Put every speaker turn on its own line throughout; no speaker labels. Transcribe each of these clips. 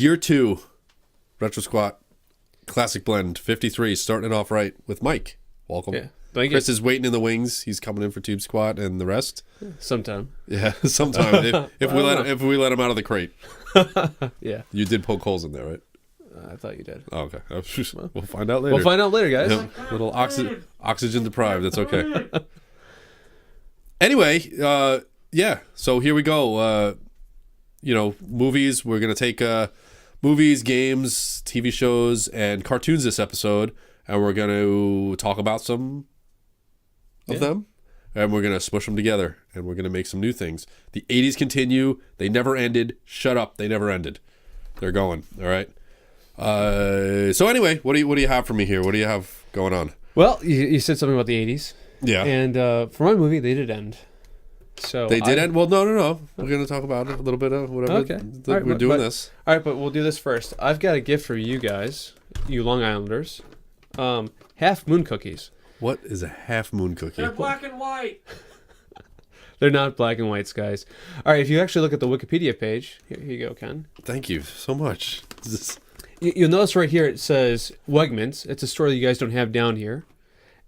Year 2, Retro Squat, Classic Blend, 53, starting it off right with Mike. Welcome.
Yeah, thank you.
Chris is waiting in the wings. He's coming in for TubeSquat and the rest.
Sometime.
Yeah, sometime. if we let him out of the crate.
Yeah.
You did poke holes in there, right?
I thought you did.
Oh, okay. We'll find out later.
We'll find out later, guys.
Yeah, little oxygen deprived. That's okay. Anyway, yeah. So here we go. Movies. We're gonna take movies, games, TV shows, and cartoons this episode, and we're gonna talk about some of them, and we're gonna smush them together, and we're gonna make some new things. The '80s continue. They never ended. Shut up. They never ended. They're going. All right. So anyway, what do you have for me here? What do you have going on?
Well, you said something about the 80s.
Yeah.
And for my movie, they did end. So
they did end? Well, no. We're going to talk about it a little bit of whatever.
Okay.
We're doing this.
All right, but we'll do this first. I've got a gift for you guys, you Long Islanders. Half Moon cookies.
What is a Half Moon cookie?
They're black and white.
They're not black and whites, guys. All right, if you actually look at the Wikipedia page, here you go, Ken.
Thank you so much.
You'll notice right here it says Wegmans. It's a store that you guys don't have down here,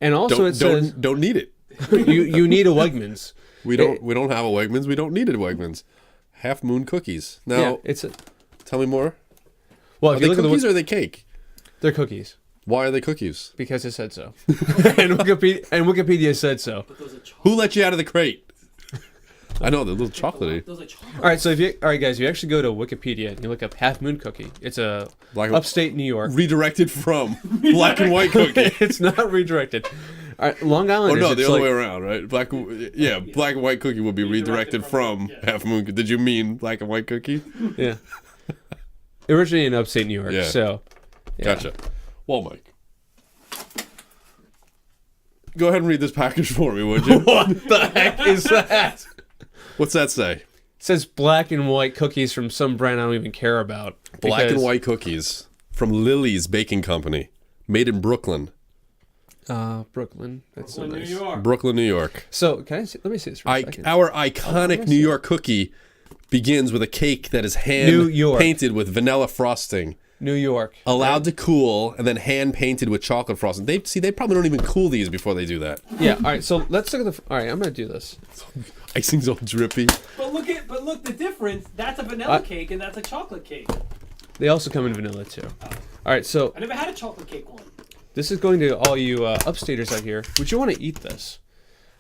and also it says
don't need it.
you need a Wegmans.
We don't have a Wegmans. We don't need a Wegmans. Half Moon cookies. Now, tell me more.
Well,
are they cookies or are they cake?
They're cookies.
Why are they cookies?
Because it said so, and Wikipedia said so.
Who let you out of the crate? I know, they're a little chocolatey.
All right, so guys, if you actually go to Wikipedia and you look up Half Moon cookie, it's a upstate New York.
Redirected from black and white cookie.
It's not redirected. All right, Long Island.
Oh no, the other way around, right? Black and white cookie would be redirected from Half Moon. Did you mean black and white cookie?
Yeah. Originally in upstate New York.
Yeah.
So. Yeah.
Gotcha. Well, Mike, go ahead and read this package for me, would you?
What the heck is that?
What's that say?
It says black and white cookies from some brand I don't even care about.
Black and white cookies from Lily's Baking Company, made in Brooklyn.
Brooklyn. That's so nice.
New York.
Brooklyn, New York.
So let me see this for a second.
Our iconic New York cookie begins with a cake that is painted with vanilla frosting.
New York.
Allowed to cool, and then hand painted with chocolate frosting. They probably don't even cool these before they do that.
Yeah. All right. So let's look at all right, I'm gonna do this.
Icing's all drippy.
But look the difference. That's a vanilla cake and that's a chocolate cake.
They also come in vanilla too. All right. So
I never had a chocolate cake one.
this is going to all you upstaters out here. Would you want to eat this?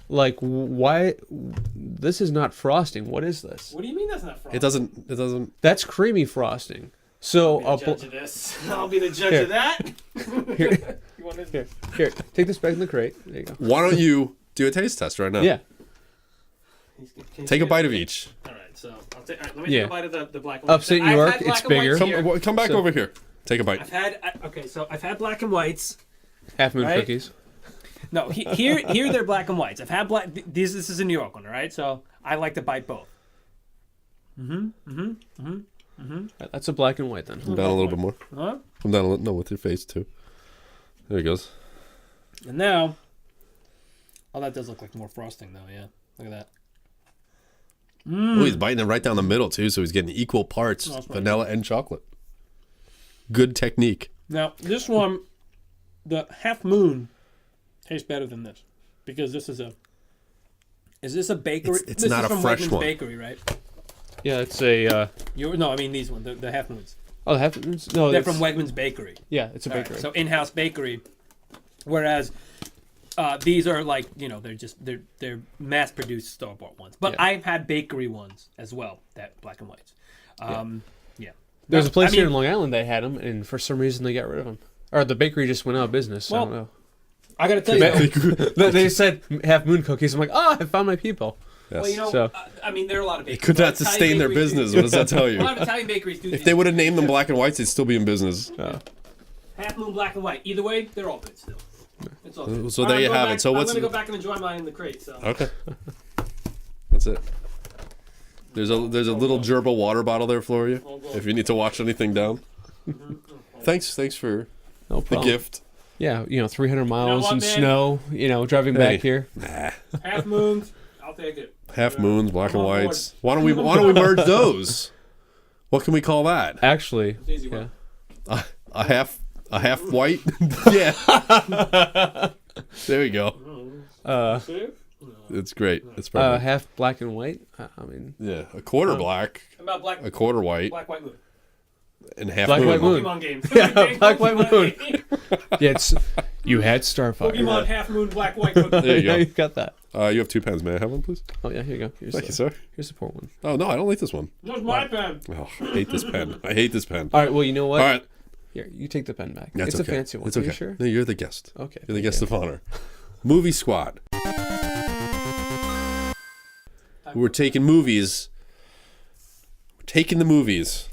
Like, why? This is not frosting. What is this?
What do you mean that's not frosting?
It doesn't.
That's creamy frosting. So
I'll be the judge of this. I'll be the judge of that.
Here,
You want this?
here. Take this back in the crate. There you go.
Why don't you do a taste test right now?
Yeah.
Take a bite of each.
All right, so let me take a bite of the black and white.
Upstate New York, it's bigger.
Come back over here. Take a bite.
I've had black and whites.
Half Moon cookies.
No, here they're black and whites. I've had black. This is a New York one, all right? So I like to bite both.
That's a black and white then.
Come down a little bit more.
Huh?
Come down a little. No, with your face too. There he goes.
And now, that does look like more frosting though. Yeah, look at that.
Oh, he's biting it right down the middle too, so he's getting equal parts vanilla and chocolate. Good technique.
Now this one, the Half Moon, tastes better than this because this is a. Is this a bakery?
It's this not is a from fresh
Wegmans
one.
Bakery, right?
Yeah, it's a.
No, I mean these ones, the Half Moons.
Oh, the Half Moons. No,
they're from Wegmans Bakery.
Yeah, it's a bakery.
Right, so in-house bakery, whereas these are like they're mass-produced store-bought ones. But I've had bakery ones as well, that black and whites. Yeah.
There's a place here in Long Island that had them, and for some reason they got rid of them, or the bakery just went out of business. I don't know.
I gotta tell you,
they said Half Moon cookies. I'm like, I found my people.
Yes.
Well, there are a lot of bakeries.
Could not sustain their business. What does that tell you?
A lot of Italian bakeries do.
If they would have named them black and whites, they'd still be in business.
Half Moon, black and white. Either way, they're all good still. It's all good.
So there you have it. So
I'm gonna go back and enjoy mine in the crate. So
okay, that's it. There's a little gerbil water bottle there for you if you need to wash anything down. Thanks for the gift.
Yeah, 300 miles in snow. Driving back here.
Nah.
Half Moons, I'll take it.
Half Moons, black and whites. Why don't we merge those? What can we call that?
Actually,
Easy
yeah.
one.
A half white? Yeah. There we go. It's great. It's perfect.
Half black and white. I mean,
Yeah, a quarter black,
How about black,
a quarter white,
white moon?
and half
Black,
moon.
white moon.
Pokemon game.
Yeah, black, white
Pokemon
moon.
game.
yeah, it's you had Starfire.
Pokemon half moon, black, white moon.
There you
Yeah,
go.
you got that.
You have 2 pens. May I have one, please?
Oh yeah, here you go.
Thank you, sir.
Here's the poor one.
Oh no, I don't like this one.
That's my pen.
Oh, I hate this pen. I hate this pen.
All right. Well, you know what?
All right,
Here, you take the pen back.
that's
it's
okay.
a fancy one.
It's
Are
okay.
you sure?
No, you're the guest.
Okay.
You're the guest of honor. Movie Squad. We're taking movies. We're taking the movies.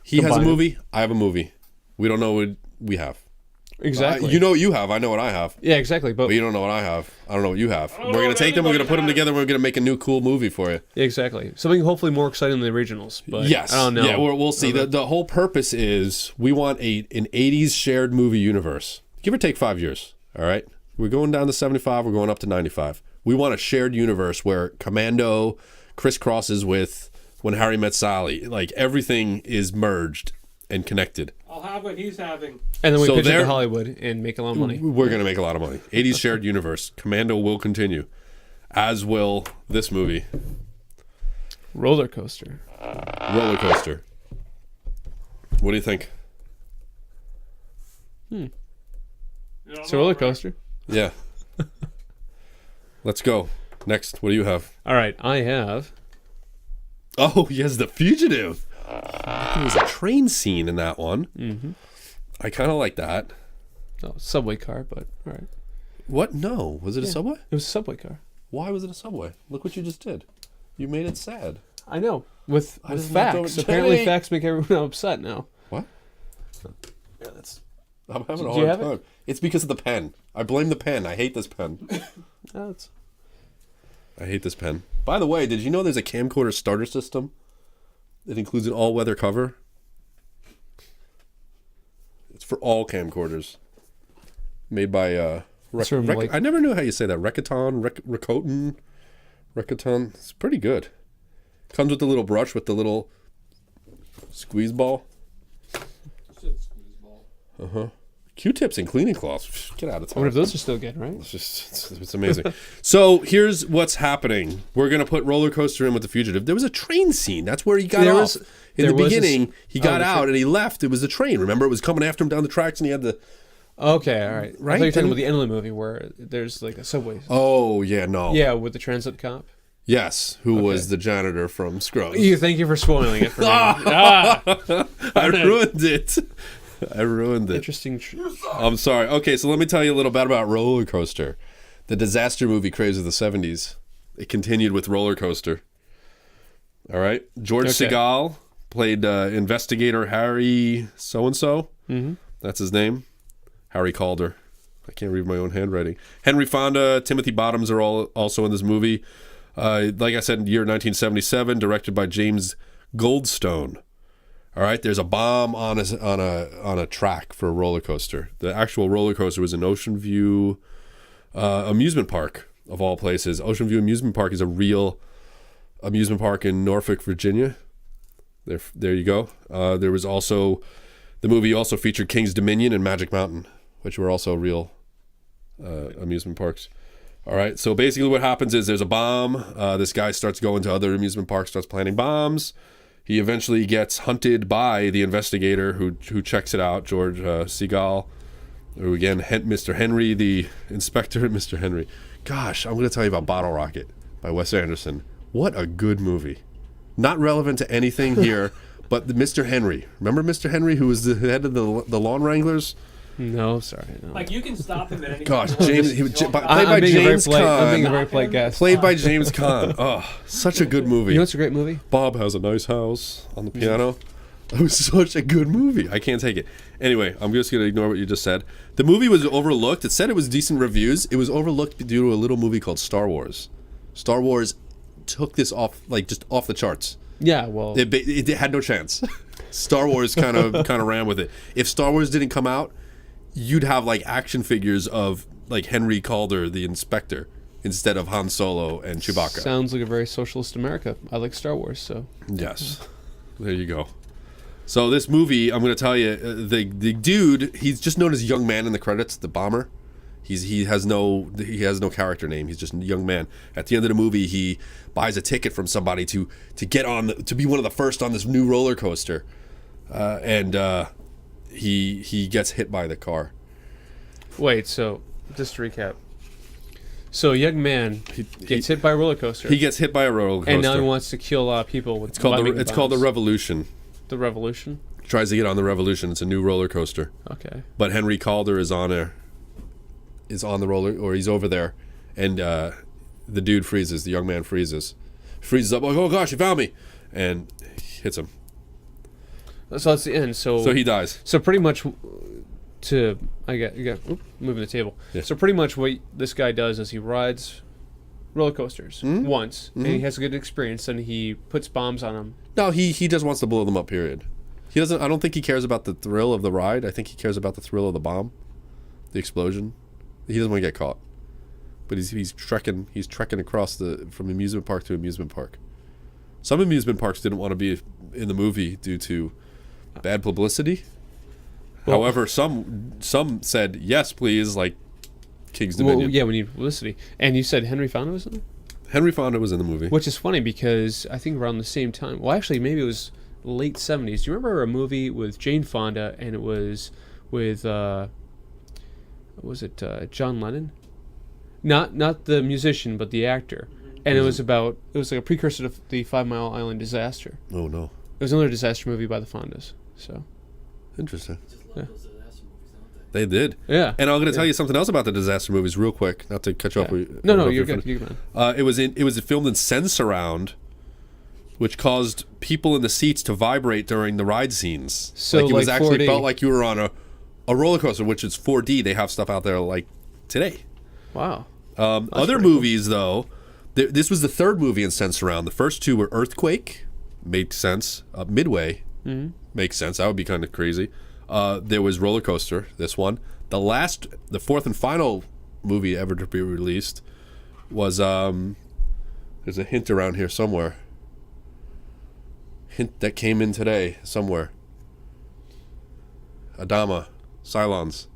He has a
Combine them.
movie. I have a movie. We don't know what we have.
Exactly.
You know what you have. I know what I have.
Yeah, exactly. But
But you don't know what I have. I don't know what you have.
don't
We're
know
going
what
to take them. We're going to
anybody
put them
has.
together. We're going to make a new cool movie for you.
exactly something hopefully more exciting than the originals. But
Yes.
I don't know.
Yeah, we'll see. The whole purpose is we want an 80s shared movie universe. Give or take 5 years. All right? We're going down to 75. We're going up to 95. We want a shared universe where Commando crisscrosses with When Harry Met Sally. Like, everything is merged and connected.
I'll have what he's having.
And then we
So
pitch it
there-
to Hollywood and make a lot of money.
We're going to make a lot of money. 80s shared universe. Commando will continue, as will this movie,
Roller coaster.
Roller Coaster. What do you think?
It's a roller coaster.
Yeah. Let's go. Next, what do you have?
All right, I have.
Oh, he has The Fugitive. There was a train scene in that one. Mm-hmm. I kind of like that.
Oh, subway car, but all right.
What? No. Was it a subway?
It was a subway car.
Why was it a subway? Look what you just did. You made it sad.
I know. With
just knocked over
facts. Apparently,
Jenny.
facts make everyone upset now.
What? Yeah, that's. I'm having a
Do you
hard
have it?
time. It's because of the pen. I blame the pen. I hate this pen.
Oh, it's...
I hate this pen. By the way, did you know there's a camcorder starter system? It includes an all-weather cover. It's for all camcorders. Made by
from, like-
I never knew how you say that. Rekaton. It's pretty good. Comes with the little brush with the little squeeze ball. Q-tips and cleaning cloths. Get out of
I
town.
wonder if those are still good, right?
It's amazing. So here's what's happening. We're gonna put roller coaster in with the Fugitive. There was a train scene. That's where he got
There
off.
was-
In
there
the
was
beginning, he got
the
out
train.
and he left. It was the train. Remember, it was coming after him down the tracks, and he had the.
Okay, all right.
Right?
I thought you were talking
Then-
about the end of the movie where there's like a subway.
Oh yeah, no.
Yeah, with the transit cop.
Yes, who was the janitor from Scrubs?
Thank you for spoiling it for me.
I ruined it. I ruined it.
Interesting.
I'm sorry. Okay, so let me tell you a little bit about Roller Coaster, the disaster movie craze of the 70s. It continued with Roller Coaster. All right, George
Okay.
Segal played investigator Harry so-and-so. Mm-hmm. That's his name. Harry Calder. I can't read my own handwriting. Henry Fonda, Timothy Bottoms are all also in this movie. Like I said, year 1977, directed by James Goldstone. All right, there's a bomb on a track for a roller coaster. The actual roller coaster was in Ocean View amusement park, of all places. Ocean View Amusement Park is a real amusement park in Norfolk, Virginia. There you go. There was also, the movie also featured King's Dominion and Magic Mountain, which were also real amusement parks. All right, so basically what happens is there's a bomb. This guy starts going to other amusement parks, starts planting bombs. He eventually gets hunted by the investigator who checks it out, George Segal. Or again, Mr. Henry, the inspector, Mr. Henry. Gosh, I'm going to tell you about Bottle Rocket by Wes Anderson. What a good movie. Not relevant to anything here, but Mr. Henry. Remember Mr. Henry, who was the head of the Lawn Wranglers?
No, sorry. No.
Like, you can stop him at any
Gosh,
time.
James, played by
I'm being
James
a very polite. I'm being a
Caan.
very polite guest.
Played by James Caan. Oh, such a good movie.
You know what's a great movie?
Bob has a nice house on the piano. It was such a good movie. I can't take it. Anyway, I'm just going to ignore what you just said. The movie was overlooked. It said it was decent reviews. It was overlooked due to a little movie called Star Wars. Star Wars took this off, like, just off the charts.
Yeah, well,
It had no chance. Star Wars kind of ran with it. If Star Wars didn't come out, you'd have like action figures of like Henry Calder, the inspector, instead of Han Solo and Chewbacca.
sounds like a very socialist America. I like Star Wars, so
Yes. There you go. So this movie, I'm going to tell you, the dude, he's just known as Young Man in the credits, the bomber. He has no character name. He's just a young man. At the end of the movie, he buys a ticket from somebody to get on to be one of the first on this new roller coaster, and he gets hit by the car.
Wait, so just to recap. So a young man gets hit by a roller coaster.
He gets hit by a roller coaster,
and now he wants to kill a lot of people. With
it's called the Revolution.
The Revolution.
Tries to get on the Revolution. It's a new roller coaster.
Okay.
But Henry Calder is on the roller, or he's over there, and the dude freezes. The young man freezes up like, oh gosh, he found me, and hits him.
So that's the end. So
he dies.
So pretty much, moving the table.
Yeah.
So pretty much what this guy does is he rides roller coasters once, and he has a good experience, and he puts bombs on them.
No, he just wants to blow them up. Period. He doesn't. I don't think he cares about the thrill of the ride. I think he cares about the thrill of the bomb, the explosion. He doesn't want to get caught. But he's trekking across from amusement park to amusement park. Some amusement parks didn't want to be in the movie due to bad publicity. Well, however, some said yes, please, like King's Dominion.
Well, yeah, we need publicity. And you said Henry Fonda was in it?
Henry Fonda was in the movie.
Which is funny because I think around the same time. Well, actually, maybe it was late 70s. Do you remember a movie with Jane Fonda, and it was with John Lennon? Not the musician, but the actor. And it was like a precursor to the 5 Mile Island disaster.
Oh no.
It was another disaster movie by the Fondas. So
interesting.
Just love those disaster movies, don't
They did.
Yeah.
And I'm going to tell you something else about the disaster movies real quick, not to cut you off.
No, you're good. You're good.
It was filmed in Sensurround, which caused people in the seats to vibrate during the ride scenes.
So
it was actually
4D.
felt like you were on a roller coaster, which is 4D. They have stuff out there like today.
Wow.
Other movies, though, this was the third movie in Sensurround. The first two were Earthquake, made sense. Midway, makes sense. That would be kind of crazy. There was Roller Coaster, this one. The fourth and final movie ever to be released was, there's a hint around here somewhere. Hint that came in today somewhere. Adama, Cylons.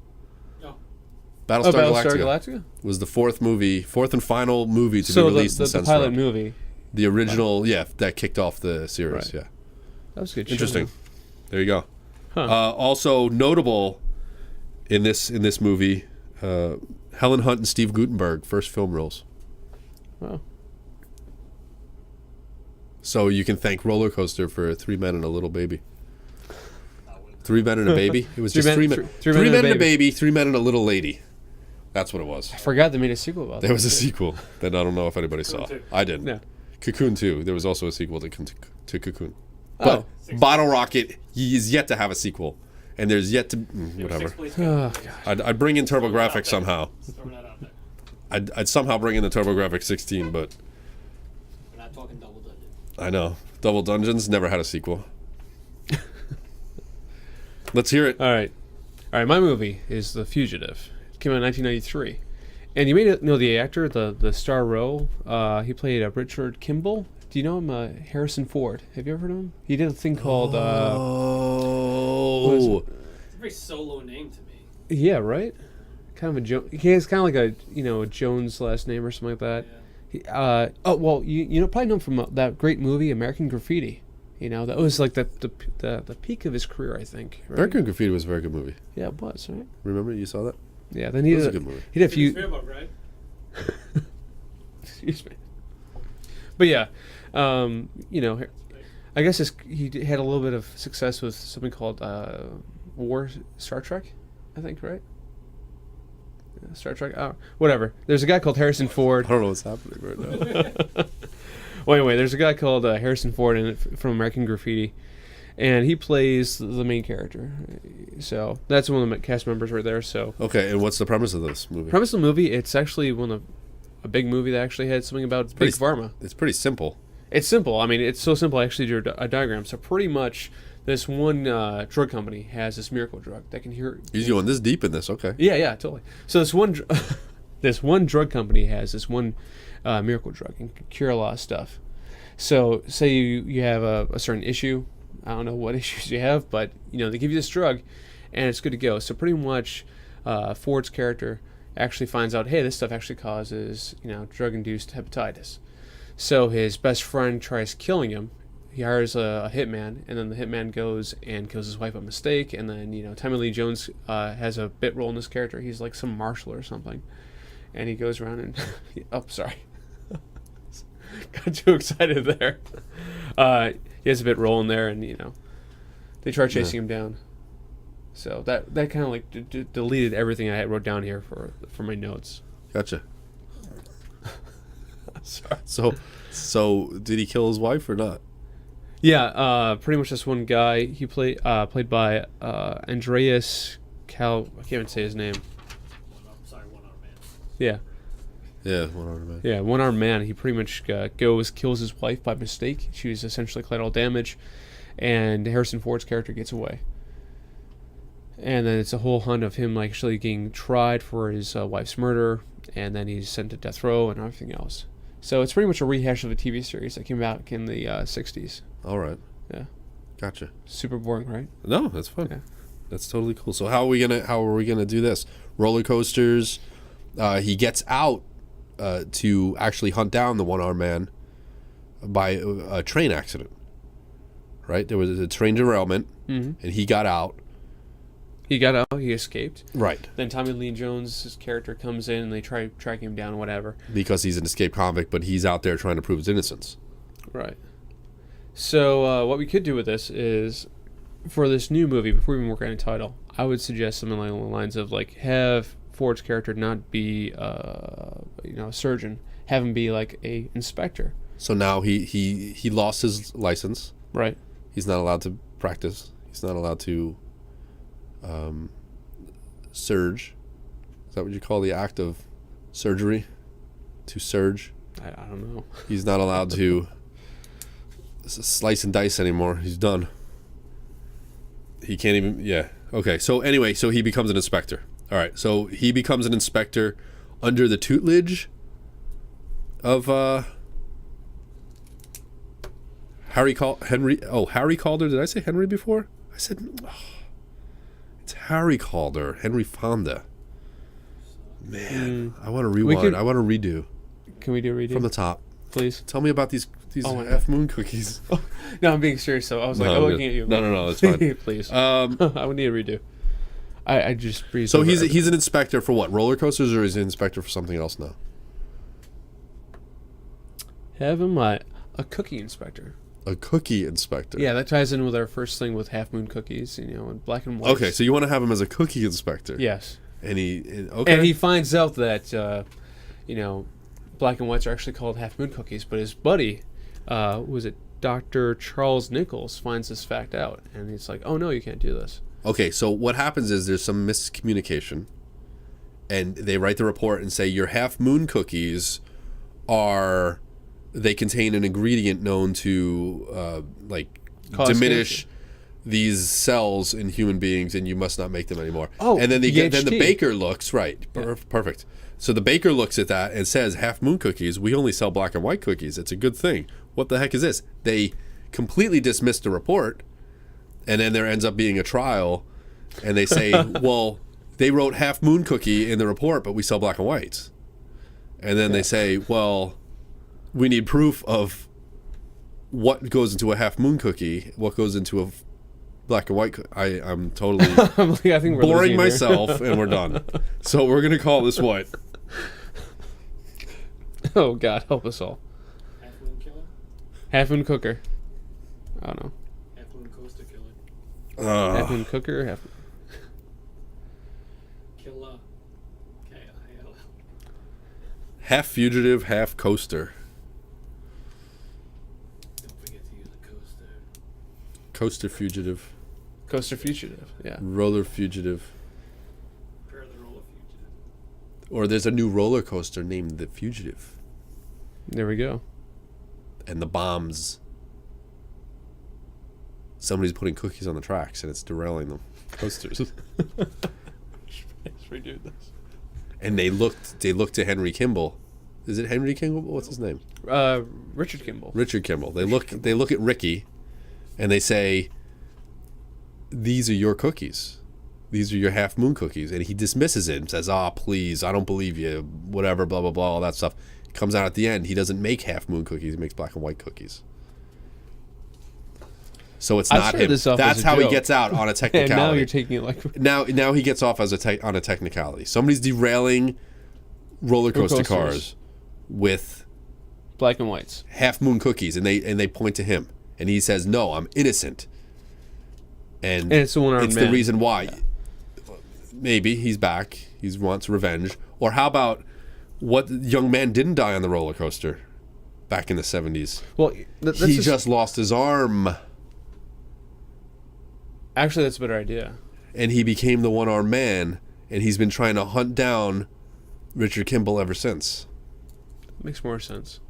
Battlestar Galactica was the fourth and final movie to be released in
the pilot movie.
The original, that kicked off the series,
Right.
yeah.
That was good.
Interesting.
Show.
There you go.
Huh.
Also notable in this movie, Helen Hunt and Steve Guttenberg, first film roles.
Wow.
So you can thank Roller Coaster for 3 men and a little baby. 3 men and a baby? It was just 3 men. 3 men and a baby, 3 men and a little lady. That's what it was.
I forgot they made a sequel about that.
There was a sequel that I don't know if anybody saw. I didn't.
Yeah.
Cocoon 2. There was also a sequel to Cocoon. But Bottle Rocket is yet to have a sequel. And there's yet to... whatever.
Oh,
I'd bring in TurboGrafx somehow. I'd somehow bring in the TurboGrafx 16, but...
We're not talking Double Dungeon.
I know. Double Dungeons never had a sequel. Let's hear it.
All right. My movie is The Fugitive. It came out in 1993. And you may know the actor, the star role. He played Richard Kimball. Do you know him? Harrison Ford. Have you ever heard of him? He did a thing called...
Oh.
It's a very solo name to me.
Yeah, right? Kind of a he has kind of like a Jones last name or something like that.
Yeah.
You probably know him from that great movie American Graffiti. That was like the peak of his career, I think. Right?
American Graffiti was a very good movie.
Yeah, it was, right?
Remember you saw that?
Yeah, then he
was
did
a good movie.
He did a few.
Right?
Excuse me. But yeah, I guess he had a little bit of success with something called Star Trek, I think, right? Yeah, Star Trek. Whatever. There's a guy called Harrison Ford.
I don't know what's happening right now.
Well, anyway, there's a guy called Harrison Ford in it from American Graffiti, and he plays the main character. So that's one of the cast members right there. So
Okay, and what's the premise of this movie?
premise of the movie, it's actually a big movie that actually had something about big pharma.
It's pretty simple.
It's simple. I mean, it's so simple. I actually drew a diagram. So pretty much, this one drug company has this miracle drug that can hear.
He's going this deep in this, okay.
Yeah, totally. So this one drug company has this one miracle drug and can cure a lot of stuff. So say you have a certain issue, I don't know what issues you have, but they give you this drug, and it's good to go. So pretty much, Ford's character actually finds out, hey, this stuff actually causes drug-induced hepatitis. So his best friend tries killing him. He hires a hitman, and then the hitman goes and kills his wife by mistake. And then Tommy Lee Jones has a bit role in this character. He's like some marshal or something, and he goes around and oh, sorry. Got too excited there. He has a bit role in there, and they try chasing him down. So that kind of like deleted everything I had wrote down here for my notes.
Gotcha. Sorry. So did he kill his wife or not?
Yeah, pretty much this one guy. He played by Andreas Cal. I can't even say his name.
One-armed man.
Yeah.
Yeah, one-armed man.
Yeah, one-armed man. He pretty much kills his wife by mistake. She was essentially collateral damage, and Harrison Ford's character gets away. And then it's a whole hunt of him actually getting tried for his wife's murder, and then he's sent to death row and everything else. So it's pretty much a rehash of a TV series that came out in the 60s.
All right.
Yeah.
Gotcha.
Super boring, right?
No, that's fun.
Yeah.
That's totally cool. So how are we gonna do this? Roller coasters. He gets out to actually hunt down the one-armed man by a train accident. Right? There was a train derailment, and he got out.
He got out. He escaped.
Right.
Then Tommy Lee Jones' character comes in, and they try tracking him down, whatever.
Because he's an escaped convict, but he's out there trying to prove his innocence.
Right. So what we could do with this is, for this new movie, before we even work on a title, I would suggest something along the lines of have Ford's character not be a surgeon, have him be like a inspector.
So now he lost his license.
Right.
He's not allowed to practice. He's not allowed to surge. Is that what you call the act of surgery? To surge?
I don't know.
He's not allowed to slice and dice anymore. He's done. He can't even... Yeah. Okay. So anyway, so he becomes an inspector. All right. So he becomes an inspector under the tutelage of Harry Calder. Did I say Henry before? I said... It's Harry Calder. Henry Fonda. Man, I want to rewind. I want to redo.
Can we do a redo?
From the top.
Please.
Tell me about these half moon cookies.
No, I'm being serious, though. I was looking at you.
No, it's fine.
Please. I would need a redo. I just breathed.
So he's an inspector for what? Roller coasters, or is he an inspector for something else now?
Have him a cookie inspector.
A cookie inspector.
Yeah, that ties in with our first thing with half moon cookies, and black and white.
Okay, so you want to have him as a cookie inspector?
Yes.
And
and he finds out that black and whites are actually called half moon cookies, but his buddy, was it Dr. Charles Nichols, finds this fact out, and he's like, "Oh no, you can't do this."
Okay, so what happens is there's some miscommunication, and they write the report and say your half moon cookies they contain an ingredient known to diminish these cells in human beings, and you must not make them anymore.
Oh,
and then
then
the baker looks right. Yeah. Perfect. So the baker looks at that and says, "Half moon cookies. We only sell black and white cookies. It's a good thing. What the heck is this?" They completely dismiss the report, and then there ends up being a trial, and they say, "Well, they wrote half moon cookie in the report, but we sell black and whites." And then they say, "Well, we need proof of what goes into a half moon cookie, what goes into a black and white cookie." I'm totally
I think we're
boring myself, and we're done. So we're going to call this what?
Oh, God, help us all.
Half moon killer?
Half moon cooker. I don't know.
Half moon coaster killer.
Half moon cooker?
Killer. K-I-L-L.
Half fugitive, half coaster.
Don't forget to use a coaster.
Coaster fugitive.
Coaster fugitive, yeah.
Roller fugitive.
Prepare the roller fugitive.
Or there's a new roller coaster named the Fugitive.
There we go.
And the bombs. Somebody's putting cookies on the tracks, and it's derailing them. Coasters.
Let's redo this.
And they looked to Henry Kimball. Is it Henry Kimball? What's his name?
Richard Kimball.
Richard Kimball. They look at Ricky, and they say, these are your cookies. These are your half moon cookies. And he dismisses it and says, please, I don't believe you, whatever, blah, blah, blah, all that stuff. It comes out at the end. He doesn't make half moon cookies. He makes black and white cookies. So it's not him. That's how he gets out on a technicality.
And now you're taking it like...
Now he gets off as on a technicality. Somebody's derailing roller coaster cars with
black and whites,
half moon cookies, and they point to him, and he says, "No, I'm innocent." And
it's
the reason why. Yeah. Maybe he's back. He wants revenge. Or how about what young man didn't die on the roller coaster back in the 70s?
Well,
he just lost his arm.
Actually, that's a better idea.
And he became the one-armed man, and he's been trying to hunt down Richard Kimball ever since.
Makes more sense.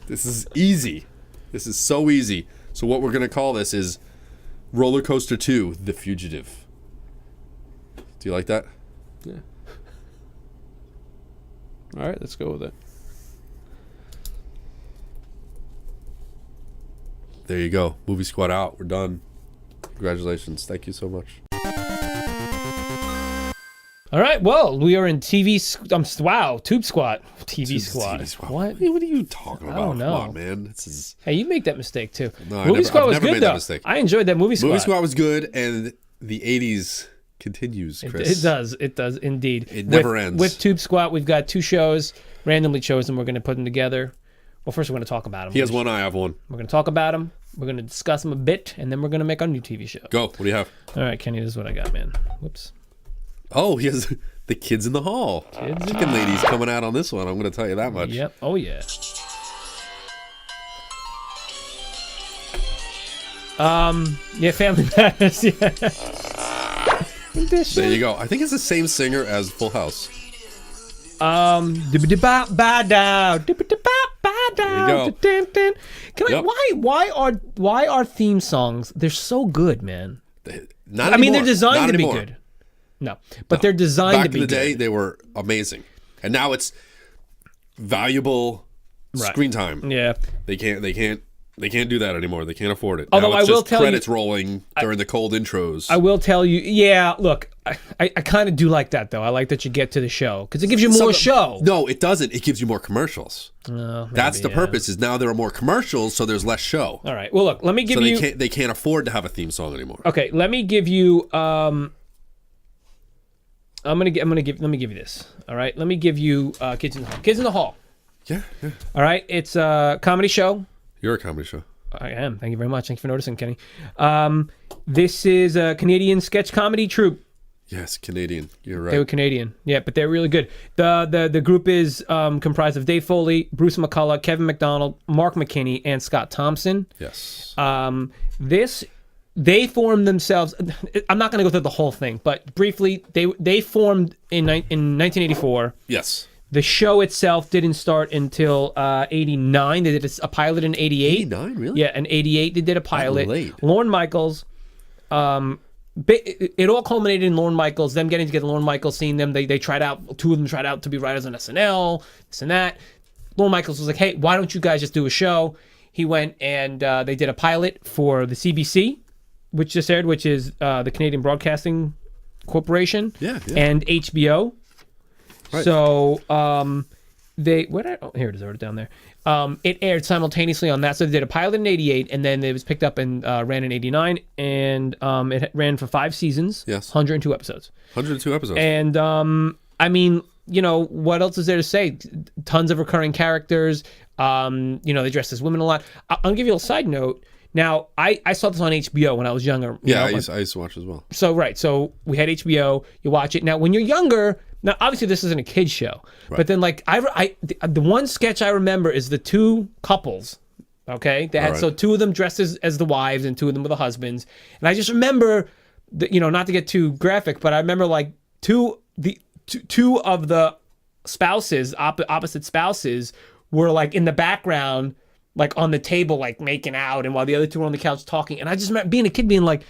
This is easy. This is so easy. So what we're going to call this is Roller Coaster 2, The Fugitive. Do you like that?
Yeah. All right, let's go with it.
There you go. Movie Squad out. We're done. Congratulations. Thank you so much.
All right. Well, we are in wow, Tube Squat. TV Squat.
What are you talking about?
I don't know.
Come on, man. This is...
Hey, you make that mistake too.
No,
Movie Squat was good, though.
Mistake.
I enjoyed that Movie Squat.
Movie Squat was good, and the 80s continues, Chris.
It does. It does, indeed.
It never ends.
With Tube Squat, we've got 2 shows, randomly chosen. We're going to put them together. Well, first we're going to talk about them.
He has one, I have one.
We're going to talk about them. We're going to discuss them a bit, and then we're going to make our new TV show.
Go. What do you have?
All right, Kenny, this is what I got, man. Whoops.
Oh, he has the Kids in the Hall. Chicken Lady's coming out on this one. I'm going to tell you that much.
Yep. Oh, yeah. Yeah, Family Matters. Yeah.
There you go. I think it's the same singer as Full House.
There you go. Why are theme songs? They're so good, man.
Not anymore.
They're designed to be good. No, but they're designed to be good.
Back in the day, they were amazing, and now it's valuable screen time.
Yeah,
they can't do that anymore. They can't afford it.
Although
now it's
I will
just
tell
credits rolling during the cold intros.
I will tell you. Yeah, look, I kind of do like that though. I like that you get to the show because it gives you more show.
No, it doesn't. It gives you more commercials. That's the purpose. Is now there are more commercials, so there's less show.
All right. Well, look. Let me give you.
They can't afford to have a theme song anymore.
Okay. Let me give you. Let me give you this. All right. Let me give you Kids in the Hall. Kids in the Hall.
Yeah.
All right. It's a comedy show.
You're a comedy show.
I am. Thank you very much. Thank you for noticing, Kenny. This is a Canadian sketch comedy troupe.
Yes, Canadian. You're right.
They were Canadian. Yeah, but they're really good. The group is comprised of Dave Foley, Bruce McCullough, Kevin McDonald, Mark McKinney, and Scott Thompson.
Yes.
They formed themselves. I'm not going to go through the whole thing, but briefly, they formed in 1984.
Yes.
The show itself didn't start until 89. They did a pilot in 88.
89, really?
Yeah, in 88 they did a pilot.
Late.
Lorne Michaels. It all culminated in Lorne Michaels, them getting together, Lorne Michaels seeing them. They tried out, 2 of them tried out to be writers on SNL, this and that. Lorne Michaels was like, hey, why don't you guys just do a show? He went and they did a pilot for the CBC, which just aired, which is the Canadian Broadcasting Corporation.
Yeah.
And HBO.
Right.
So here it is, I wrote it down there. It aired simultaneously on that. So they did a pilot in 88, and then it was picked up and ran in 89, and it ran for 5 seasons.
Yes.
102 episodes.
102 episodes.
And what else is there to say? Tons of recurring characters. They dressed as women a lot. I'll give you a side note. Now, I saw this on HBO when I was younger.
I used to watch as well.
So we had HBO. You watch it. Now, when you're younger, now obviously this isn't a kid's show, right. But then the one sketch I remember is the 2 couples. Okay, they had so 2 of them dressed as the wives and 2 of them were the husbands, and I just remember, not to get too graphic, but I remember like two of the spouses, opposite spouses, were like in the background, like on the table, like making out, and while the other 2 were on the couch talking. And I just remember being a kid being like,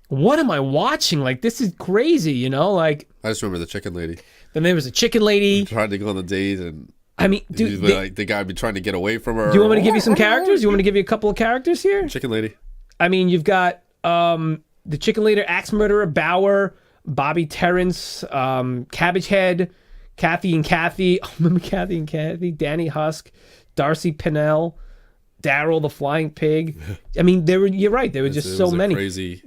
what am I watching? Like, this is crazy, like.
I just remember the chicken lady.
Then there was a chicken lady.
Tried to go on the date, and
I mean, dude,
Usually, like the guy be trying to get away from her.
do you want me to give you some characters? You want me to give you a couple of characters here?
Chicken lady.
I mean, you've got the chicken leader, axe murderer, Bauer, Bobby Terrence, Cabbage Head, Kathy and Kathy. Oh, remember Kathy and Kathy? Danny Husk, Darcy Pinnell, Daryl the Flying Pig. I mean, you're right. There were just so many.
Crazy show.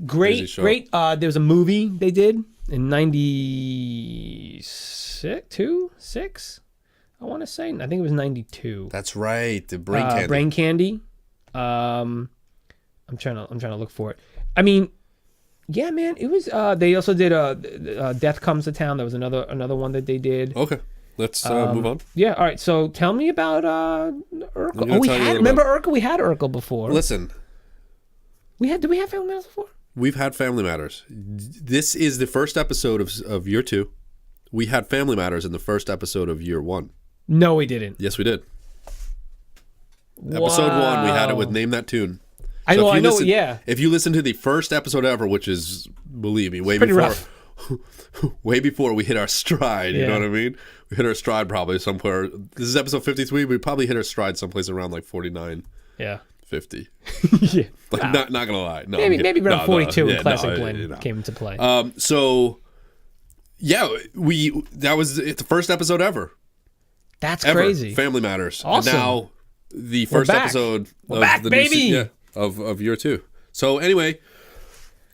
Great. There was a movie they did in 96. I want to say. I think it was 92.
That's right. The brain candy.
Brain Candy. I'm trying to look for it. I mean, yeah, man. It was. They also did Death Comes to Town. That was another one that they did.
Okay, let's move on.
Yeah. All right. So tell me about Urkel. Oh, remember Urkel? We had Urkel before.
Listen,
Did we have Family Matters before?
we've had Family Matters. This is the first episode of year 2. We had Family Matters in the first episode of year 1.
No, we didn't.
Yes, we did. Episode 1, we had it with Name That Tune.
I know.
Listen,
Yeah.
If you listen to the first episode ever, which is, believe me, way
pretty
before,
rough.
way before we hit our stride. You know what I mean? We hit our stride probably somewhere. This is episode 53. We probably hit our stride someplace around like 49,
Yeah.
50.
Yeah.
Like not gonna lie. No,
Maybe around 42 when
yeah,
Classic Blend came into play.
So yeah, that was the first episode ever.
That's
Ever.
Family
Family Matters.
Awesome.
And now the first
back.
episode
We're
of
back,
the
baby.
of year 2. So anyway,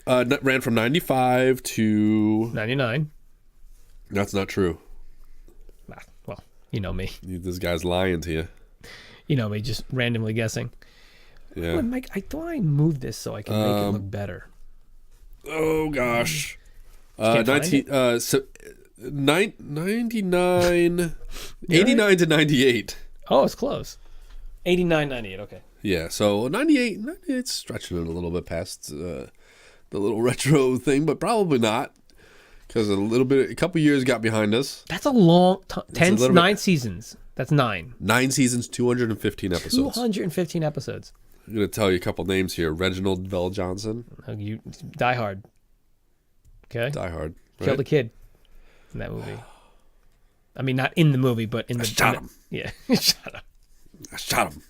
ran from 95 to
99.
That's not true.
Well, you know me.
This guy's lying to you.
You know me, just randomly guessing.
Yeah.
Oh, Mike, I thought I moved this so I can make it look better.
Oh gosh.
Can't find
99 89 to 98.
Oh, it's close. 89, 98. Okay.
Yeah, so 98 it's stretching it a little bit past the little retro thing, but probably not, because a couple years got behind us.
That's a long time. 9 seasons. That's 9.
9 seasons, 215 episodes.
215 episodes.
I'm gonna tell you a couple names here. Reginald Vell Johnson.
You Die Hard. Okay.
Die Hard. Right?
Killed a kid in that movie. I mean, not in the movie, but in the.
Shot him.
Yeah. Shut up.
I shot him.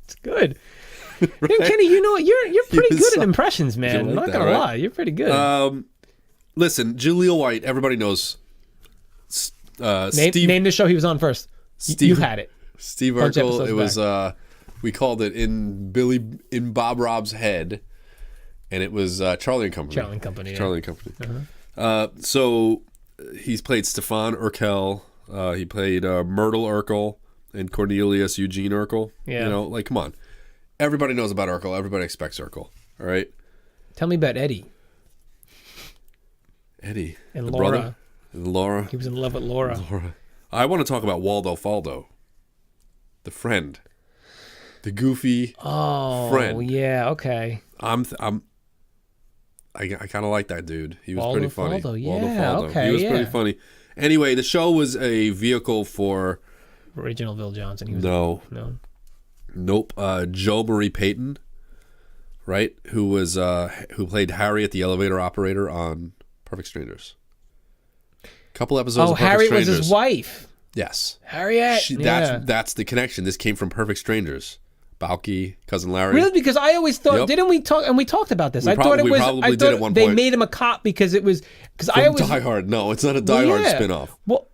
It's good. Right? Kenny, you know what? You're pretty good at impressions, man.
Like
I'm not
that,
gonna
right?
lie. You're pretty good.
Listen, Jaleel White. Everybody knows.
Name the show he was on first. You had it.
Steve
Bunch
Urkel.
episodes
It was. We called it in Bob Rob's head, and it was Charlie and Company.
Charlie and Company. Yeah.
Charlie and Company. So he's played Stefan Urkel. He played Myrtle Urkel and Cornelius Eugene Urkel.
Yeah.
You know, like, come on. Everybody knows about Urkel. Everybody expects Urkel. All right.
Tell me about Eddie.
Eddie.
And
the
Laura.
brother. And Laura.
He was in love with Laura.
I want to talk about Waldo Faldo. The friend. The goofy friend.
Yeah, okay.
I kind of like that dude. He was
Waldo
pretty funny.
Faldo,
Waldo
yeah,
Faldo.
okay,
He was
yeah.
pretty funny. Anyway, the show was a vehicle for
Reginald Bill Johnson. He was
no. Nope. Joe Marie Payton, right? Who played Harriet, the elevator operator on Perfect Strangers. Couple episodes of Perfect
Harriet
Strangers.
was his wife.
Yes.
Harriet.
That's the connection. This came from Perfect Strangers. Balky, Cousin Larry.
Really? Because I always thought,
Yep.
didn't we talk? And we talked about this.
We
I thought it was.
probably
I
did
thought
at one
they
point.
made him a cop because it was. Because
From
I always.
Die Hard. No, it's not a Die Hard spinoff.
Well,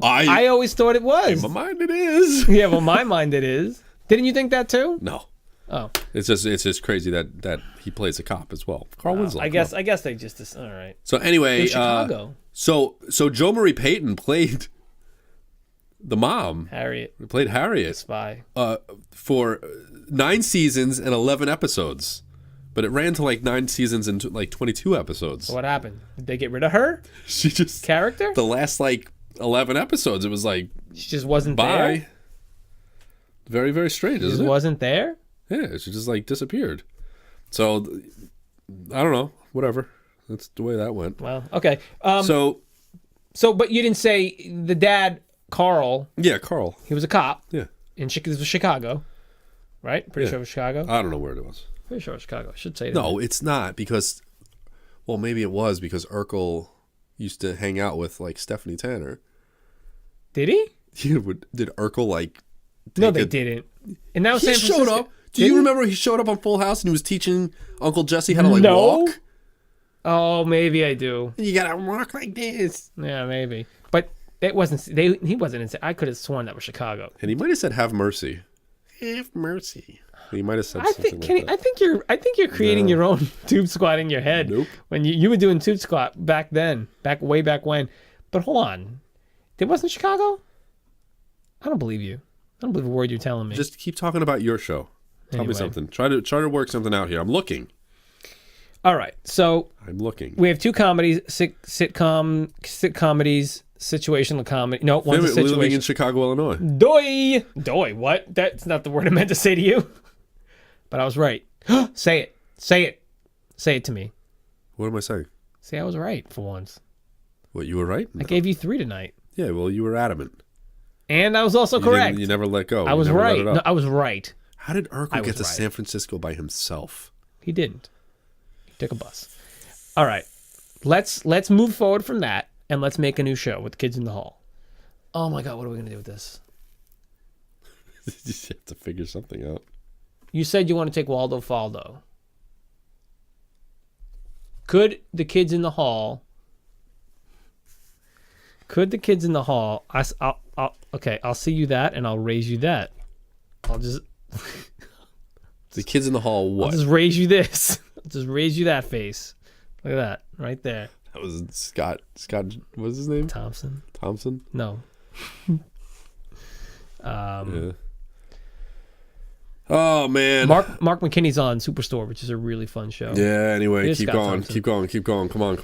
I always thought it was.
In my mind, it is.
Yeah, well, my mind it is. Didn't you think that too?
No.
Oh,
It's just crazy that he plays a cop as well. Carl Winslow.
I guess they just all right.
So anyway,
In Chicago.
So Joe Marie Payton played the mom.
Harriet,
Played Harriet
spy.
for 9 seasons and 11 episodes, but it ran to like 9 seasons and like 22 episodes.
What happened? Did they get rid of her
She just
character?
the last like 11 episodes. It was like
She just wasn't
bye.
there.
Very, very strange,
She just
isn't it?
wasn't there.
Yeah, she just like disappeared. So I don't know. Whatever. That's the way that went.
Well, okay.
So
But you didn't say the dad, Carl.
yeah, Carl.
He was a cop
Yeah.
in this was Chicago, right? Pretty sure it was Chicago.
I don't know where it was.
Pretty sure it was Chicago. I should say that.
No, it's not because, well, maybe it was because Urkel used to hang out with like Stephanie Tanner.
Did he?
Did Urkel like?
No, they didn't. And that was
He
San
showed
Francisco.
up. Do you remember he showed up on Full House and he was teaching Uncle Jesse how to like
No.
walk?
Oh, maybe I do.
You gotta walk like this.
Yeah, maybe. But it wasn't. He wasn't in. I could have sworn that was Chicago.
And he might have said, "Have mercy." Have mercy. He might have said
I
something
think,
like
Kenny,
that.
I think you're creating your own tube squat in your head.
Nope.
When you were doing tube squat back then, way back when. But hold on, it wasn't Chicago. I don't believe you. I don't believe a word you're telling me.
Just keep talking about your show. Tell me
Anyway.
something. Try to work something out here. I'm looking.
All right, so
I'm looking.
we have two comedies, sitcoms, situational comedy. No, one's a
Living in
situation.
Chicago, Illinois.
Doy, what? That's not the word I meant to say to you. But I was right. Say it to me.
What am I saying?
See, I was right for once.
What, you were right?
I gave you 3 tonight.
Yeah, well, you were adamant.
And I was also correct.
You never let go.
I was
You never let
right.
it up.
No, I was right.
How did Urkel
was
get to
right.
San Francisco by himself?
He didn't. He took a bus. All right. Let's move forward from that and let's make a new show with Kids in the Hall. Oh my God, what are we gonna do with this?
You just have to figure something out.
You said you want to take Waldo Faldo. Could the Kids in the Hall? I'll see you that, and I'll raise you that. I'll just
The Kids in the Hall,
I'll
what?
just raise you this. I'll just raise you that face. Look at that, right there.
That was Scott, what was his name?
Thompson. No.
Yeah. Oh, man.
Mark McKinney's on Superstore, which is a really fun show.
Yeah, anyway,
It is
keep
Scott
going,
Thompson.
keep going. Come on.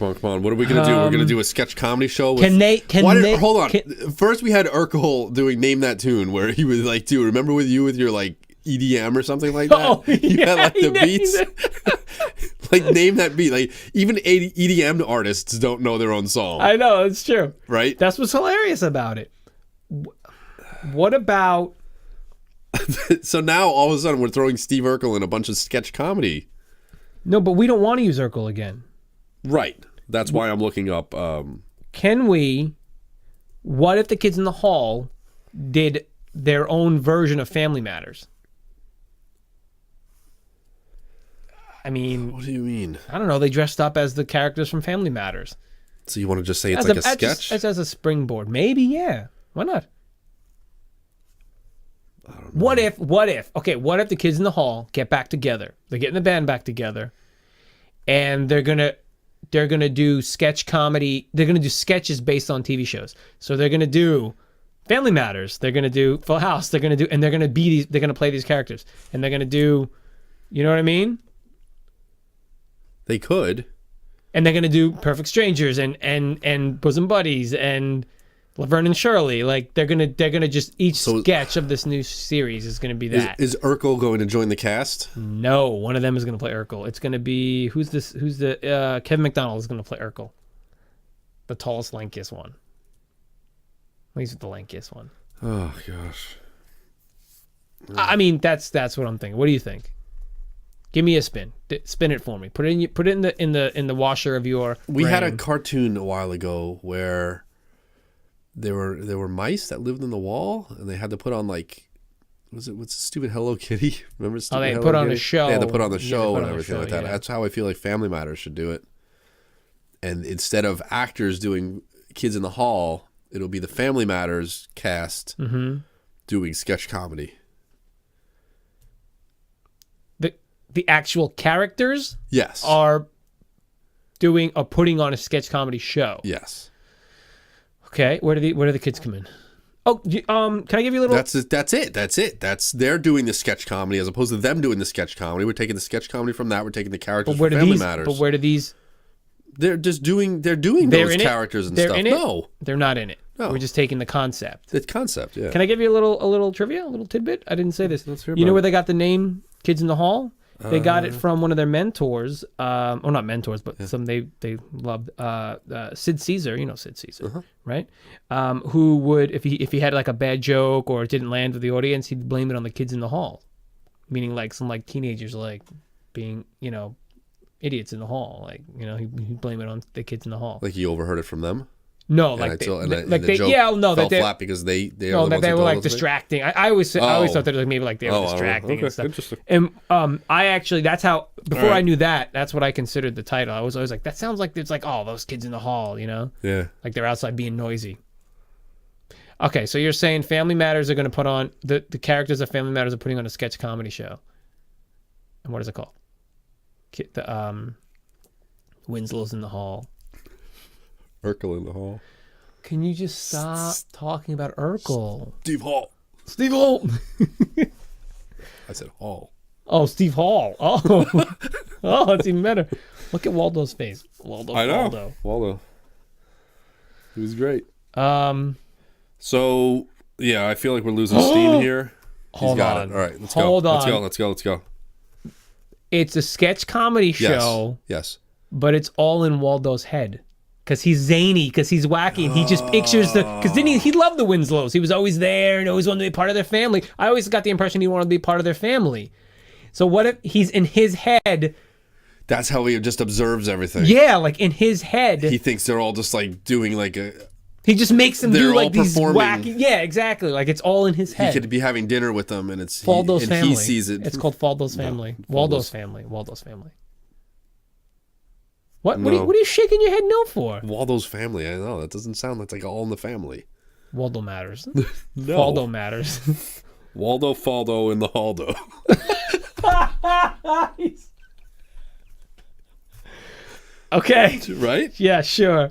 What are we going to do? We're going to do a sketch comedy show with... Hold on. First, we had Urkel doing Name That Tune, where he was like, dude, remember with your, like, EDM or something like that?
Oh,
You had, like, the
yeah,
beats. Like, name that beat. Like, even EDM artists don't know their own song.
I know, it's true.
Right?
That's what's hilarious about it. What about...
So now, all of a sudden, we're throwing Steve Urkel in a bunch of sketch comedy.
No, but we don't want to use Urkel again.
Right. That's why I'm looking up...
Can we... What if the Kids in the Hall did their own version of Family Matters? I mean...
What do you mean?
I don't know. They dressed up as the characters from Family Matters.
So you want to just say it's like a sketch?
As a springboard. Maybe, yeah. Why not?
I don't know.
What if the Kids in the Hall get back together? They're getting the band back together, and they're gonna do sketch comedy. They're gonna do sketches based on TV shows. So they're gonna do Family Matters. They're gonna do Full House. They're gonna play these characters, and they're gonna do, you know what I mean?
They could.
And they're gonna do Perfect Strangers and Bosom Buddies and Laverne and Shirley. Like they're gonna just each sketch of this new series is gonna be that.
Is Urkel going to join the cast?
No, one of them is gonna play Urkel. It's gonna be Kevin McDonald is gonna play Urkel, the tallest, lankiest one. He's the lankiest one.
Oh gosh.
I mean, that's what I'm thinking. What do you think? Give me a spin. Spin it for me. Put it in the washer of your.
We had a
brain.
cartoon a while ago where there were mice that lived in the wall, and they had to put on like, what's the stupid Hello Kitty? Remember? Stupid
They
Hello
put on
Kitty?
a show.
They had to put on the
Yeah,
show
they put
and
on a
everything
show,
like that.
yeah.
That's how I feel like Family Matters should do it. And instead of actors doing Kids in the Hall, it'll be the Family Matters cast doing sketch comedy.
The actual characters
Yes.
are putting on a sketch comedy show.
Yes.
Okay, where do the kids come in? Oh, can I give you a little?
That's it. They're doing the sketch comedy as opposed to them doing the sketch comedy. We're taking the sketch comedy from that. We're taking the characters from Family Matters.
But where do these?
They're doing those characters and
They're
stuff.
in it?
No,
They're not in it.
No.
We're just taking the concept.
the concept. Yeah.
Can I give you a little trivia, a little tidbit? I didn't say this.
Let's hear
You know
about
where
it.
they got the name Kids in the Hall? They got it from one of their mentors. Well, not mentors, but some they loved. Sid Caesar, you know Sid Caesar, right? Who would, if he had like a bad joke or it didn't land with the audience, he'd blame it on the kids in the hall, meaning like some like teenagers like being idiots in the hall, like he'd blame it on the kids in the hall.
Like he overheard it from them.
No,
And
like
I
they,
told- and
they-
I-
like
and the
they,
joke
yeah, no,
fell
that they,
flat because they are
no,
the
that
ones
they
who
were
told
like
us to make-
distracting. I always thought that maybe like they were
Oh,
distracting
okay.
and stuff.
Interesting.
And I actually, that's how before
All right.
I knew that's what I considered the title. I was always like, that sounds like it's like, oh, those kids in the hall, you know,
Yeah.
like they're outside being noisy. Okay, so you're saying Family Matters are going to put on the characters of Family Matters are putting on a sketch comedy show. And what is it called? The Winslow's in the hall.
Urkel in the hall.
Can you just stop talking about Urkel?
Steve Hall.
Steve Hall.
I said Hall.
Oh, Steve Hall. Oh, oh, that's even better. Look at Waldo's face. Waldo.
I know.
Faldo.
Waldo. He was great.
Um,
So yeah, I feel like we're losing steam here. He's
Hold
got
on.
it. All right, let's
Hold
go.
on.
Let's go.
it's a sketch comedy
Yes.
show,
Yes.
but it's all in Waldo's head. Because he's zany, because he's wacky, and he just pictures the... Because didn't he loved the Winslows. He was always there and always wanted to be part of their family. I always got the impression he wanted to be part of their family. So what if he's in his head...
That's how he just observes everything.
Yeah, like in his head,
He thinks they're all just like doing like a.
he just makes them
They're
do
all
like these
performing.
wacky... Yeah, exactly. Like it's all in his
He
head.
could be having dinner with them, and it's
Faldo's
and
family.
he sees it.
It's called Faldo's family.
Faldo's-
Waldo's family. Waldo's family. What?
No.
What are you shaking your head no for?
Waldo's family. I know that doesn't sound. That's like all in the family.
Waldo matters.
No.
Faldo matters.
Waldo, Faldo, and the Halldo.
Okay.
Right?
Yeah, sure.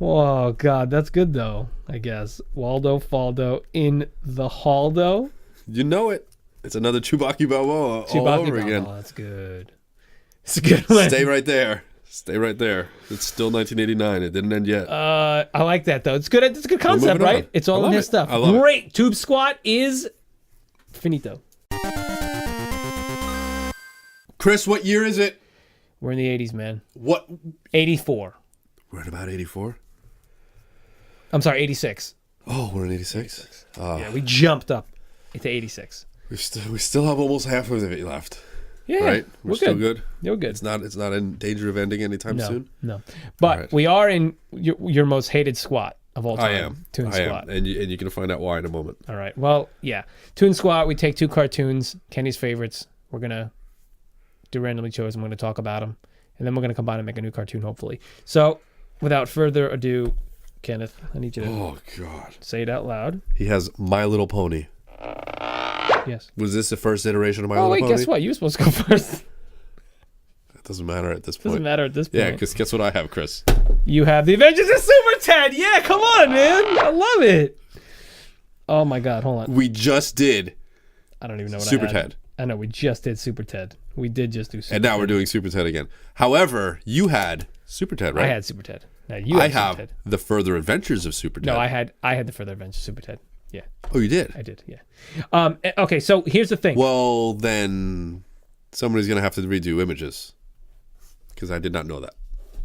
Oh God, that's good though. I guess Waldo Faldo in the Halldo.
You know it. It's another Chewbacca Balboa all over again.
Oh, that's good. It's a good one.
Stay right there. Stay right there. It's still 1989. It didn't end yet.
I like that though. It's good. It's a good concept,
moving
right?
on.
It's
I
all in
love
his
it.
stuff.
I love it.
Great. Tube Squat is finito.
Chris, what year is it?
We're in the 80s, man.
What?
84.
We're at about 84.
I'm sorry, 86.
Oh, we're in 86. Oh,
Yeah, we jumped up into 86.
we still have almost half of it left.
Yeah,
Right? We're still good.
Yeah, we're good.
It's not in danger of ending anytime
No,
soon.
no. But
right.
we are in your most hated squat of all time.
I am.
ToonSquat.
And you're gonna find out why in a moment.
All right. Well, yeah. ToonSquat, we take two cartoons, Kenny's favorites. We're going to do randomly chosen. We're going to talk about them. And then we're going to combine and make a new cartoon, hopefully. So, without further ado, Kenneth, I need you to
Oh God.
say it out loud.
He has My Little Pony.
Yes.
Was this the first iteration of My
Oh,
Little
wait,
Pony?
guess what? You were supposed to go first.
It doesn't matter at this point.
Doesn't matter at this point.
Yeah, because guess what I have, Chris?
You have the Avengers of SuperTed. Yeah, come on, man. I love it. Oh, my God. Hold on.
We just did
I don't even know what I
SuperTed.
had. I know. We just did SuperTed. We did just do SuperTed.
And now we're doing SuperTed again. However, you had SuperTed, right?
I had SuperTed. Now you
I
had
have
SuperTed.
the Further Adventures of SuperTed.
No, I had the Further Adventures of SuperTed. Yeah,
Oh, you did?
I did. Yeah. Okay, so here's the thing.
Well, then somebody's going to have to redo images. Because I did not know that.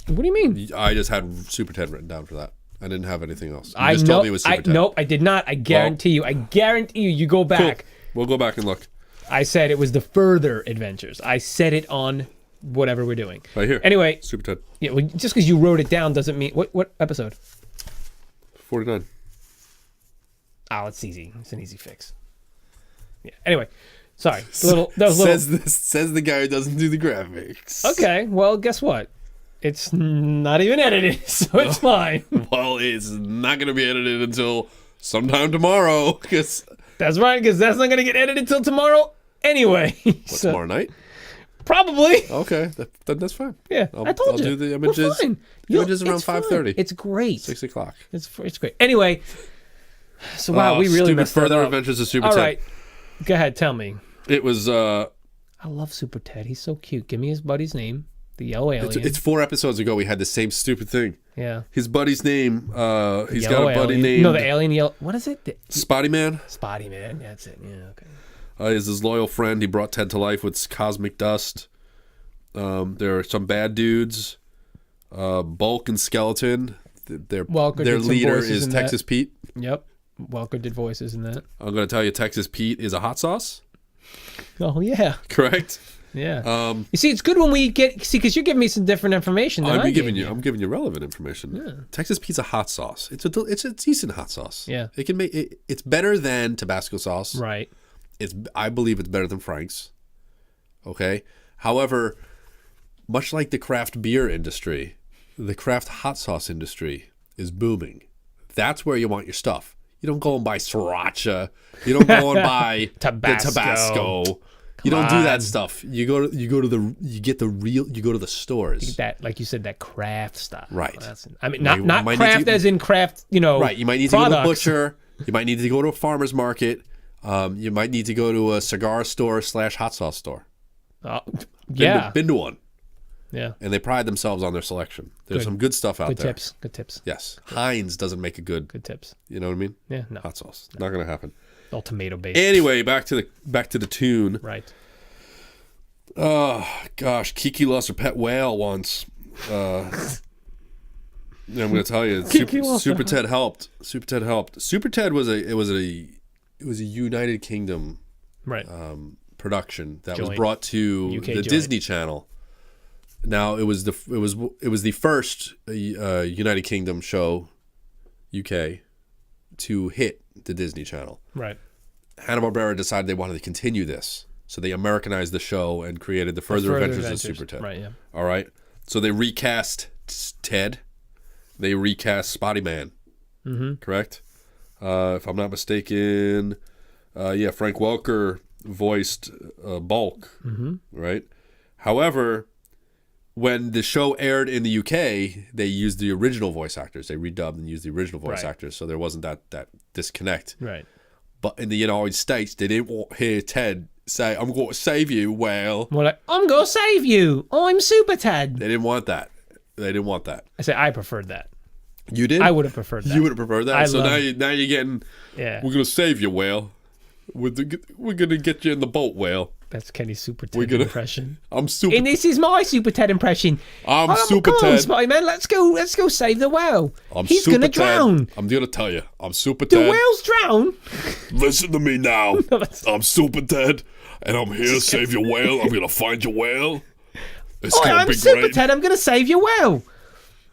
What do you mean?
I just had SuperTed written down for that. I didn't have anything else. You
I
just
know.
told me it was SuperTed.
Nope, I did not. I guarantee you. I guarantee you. You go
Cool.
back.
We'll go back and look.
I said it was the Further Adventures. I said it on whatever we're doing.
Right here.
Anyway,
SuperTed.
yeah. Well, just because you wrote it down doesn't mean what episode?
49.
Oh, it's easy. It's an easy fix. Yeah. Anyway, sorry. That was a little.
Says the guy who doesn't do the graphics.
Okay. Well, guess what? It's not even edited, so it's fine.
Well, it's not going to be edited until sometime tomorrow. Because
That's right, because that's not going to get edited till tomorrow anyway.
what's tomorrow night?
Probably.
Okay, that's fine.
Yeah, I told you.
I'll do the
We're
images.
fine.
Images around
It's fine.
5:30.
It's great.
6 o'clock.
It's great. Anyway, so wow, we really
Stupid
messed that
Further
up.
Adventures of SuperTed.
All right, go ahead, tell me.
It was.
I love Super Ted. He's so cute. Give me his buddy's name. The yellow alien.
It's 4 episodes ago. We had the same stupid thing.
Yeah.
His buddy's name. He's got
Yellow
a buddy
alien.
named.
No, the alien yellow. What is it?
Spotty Man.
Spotty Man. That's it. Yeah. Okay.
Is his loyal friend. He brought Ted to life with cosmic dust. There are some bad dudes. Bulk and Skeleton. Their
Welker
their
did some
leader
voices
is
in
Texas Pete.
Yep. Welker did voices in that.
I'm going to tell you, Texas Pete is a hot sauce.
Oh yeah.
Correct.
Yeah. You see, it's good when we because you're giving me some different information than
I'm giving you relevant information.
Yeah.
Texas pizza hot sauce. It's a decent hot sauce.
Yeah.
It can make it. It's better than Tabasco sauce.
Right.
I believe it's better than Frank's. Okay. However, much like the craft beer industry, the craft hot sauce industry is booming. That's where you want your stuff. You don't go and buy sriracha. You don't go and buy Tabasco. You don't do that stuff. You go to the stores.
That, like you said, that craft stuff.
Right.
I mean, not craft as in craft.
Right. You might need to go to a butcher. You might need to go to a farmer's market. You might need to go to a cigar store / hot sauce store. Been to one.
Yeah.
And they pride themselves on their selection. There's some good stuff out there.
Good tips.
Yes. Heinz doesn't make a good
tips.
You know what I mean?
Yeah. No.
Hot sauce. Not going to happen.
All tomato based.
Anyway, back to the tune.
Right.
Oh gosh, Kiki lost her pet whale once. I'm going to tell you, SuperTed helped. SuperTed helped. SuperTed was a United Kingdom production that was brought to
UK
the
joint.
Disney Channel. Now it was the first United Kingdom show, UK, to hit the Disney Channel.
Right.
Hanna-Barbera decided they wanted to continue this, so they Americanized the show and created the Further Adventures of SuperTed.
Right. Yeah.
All right. So they recast Ted. They recast Spotty Man.
Mm-hmm.
Correct. If I'm not mistaken, Frank Welker voiced Bulk.
Mm-hmm.
Right. However, when the show aired in the UK, they used the original voice actors. They redubbed and used the original voice actors, so there wasn't that disconnect.
Right.
But in the United States, they didn't want to hear Ted say, "I'm going to save you." Well,
more like, "I'm going to save you. I'm SuperTed."
They didn't want that.
I say I preferred that.
You did?
I would have preferred that.
You would have preferred that. So now you're getting.
Yeah.
We're going to save you, whale. We're going to get you in the boat, whale.
That's Kenny's SuperTed impression.
I'm Super.
And this is my SuperTed impression.
I'm SuperTed.
Come on, Spotty Man, let's go save the whale. He's gonna drown.
I'm gonna tell you, I'm SuperTed.
The whale's drown.
Listen to me now. I'm SuperTed, and I'm here to save your whale. I'm gonna find your whale. It's gonna be great.
SuperTed. I'm gonna save your whale.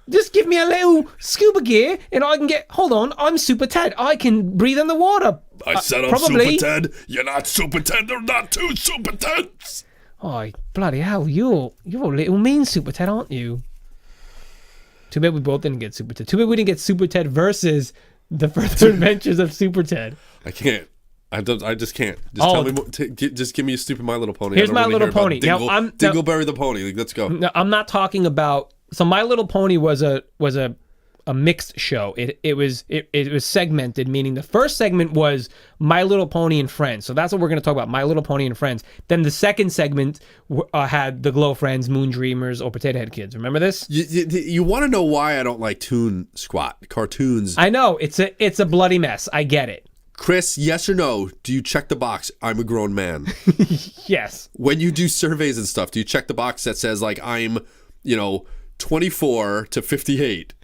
Just give me a little scuba gear, and I can get. Hold on, I'm SuperTed. I can breathe in the water.
I said I'm SuperTed. You're not SuperTed. There are not two SuperTeds.
Oh, bloody hell! You're a little mean SuperTed, aren't you? Too bad we both didn't get SuperTed. Too bad we didn't get SuperTed versus the Further Adventures of SuperTed.
I can't. I just can't. Just tell me. Just give me a stupid My Little Pony.
Here's My Little Pony.
Dingleberry the Pony. Let's go.
No, I'm not talking about. So My Little Pony was a mixed show. It was segmented, meaning the first segment was My Little Pony and Friends. So that's what we're going to talk about, My Little Pony and Friends. Then the second segment had the Glow Friends, Moon Dreamers, or Potato Head Kids. Remember this?
You want to know why I don't like ToonSquat cartoons?
I know it's a bloody mess. I get it.
Chris, yes or no? Do you check the box? I'm a grown man.
Yes.
When you do surveys and stuff, do you check the box that says like I'm, 24 to 58.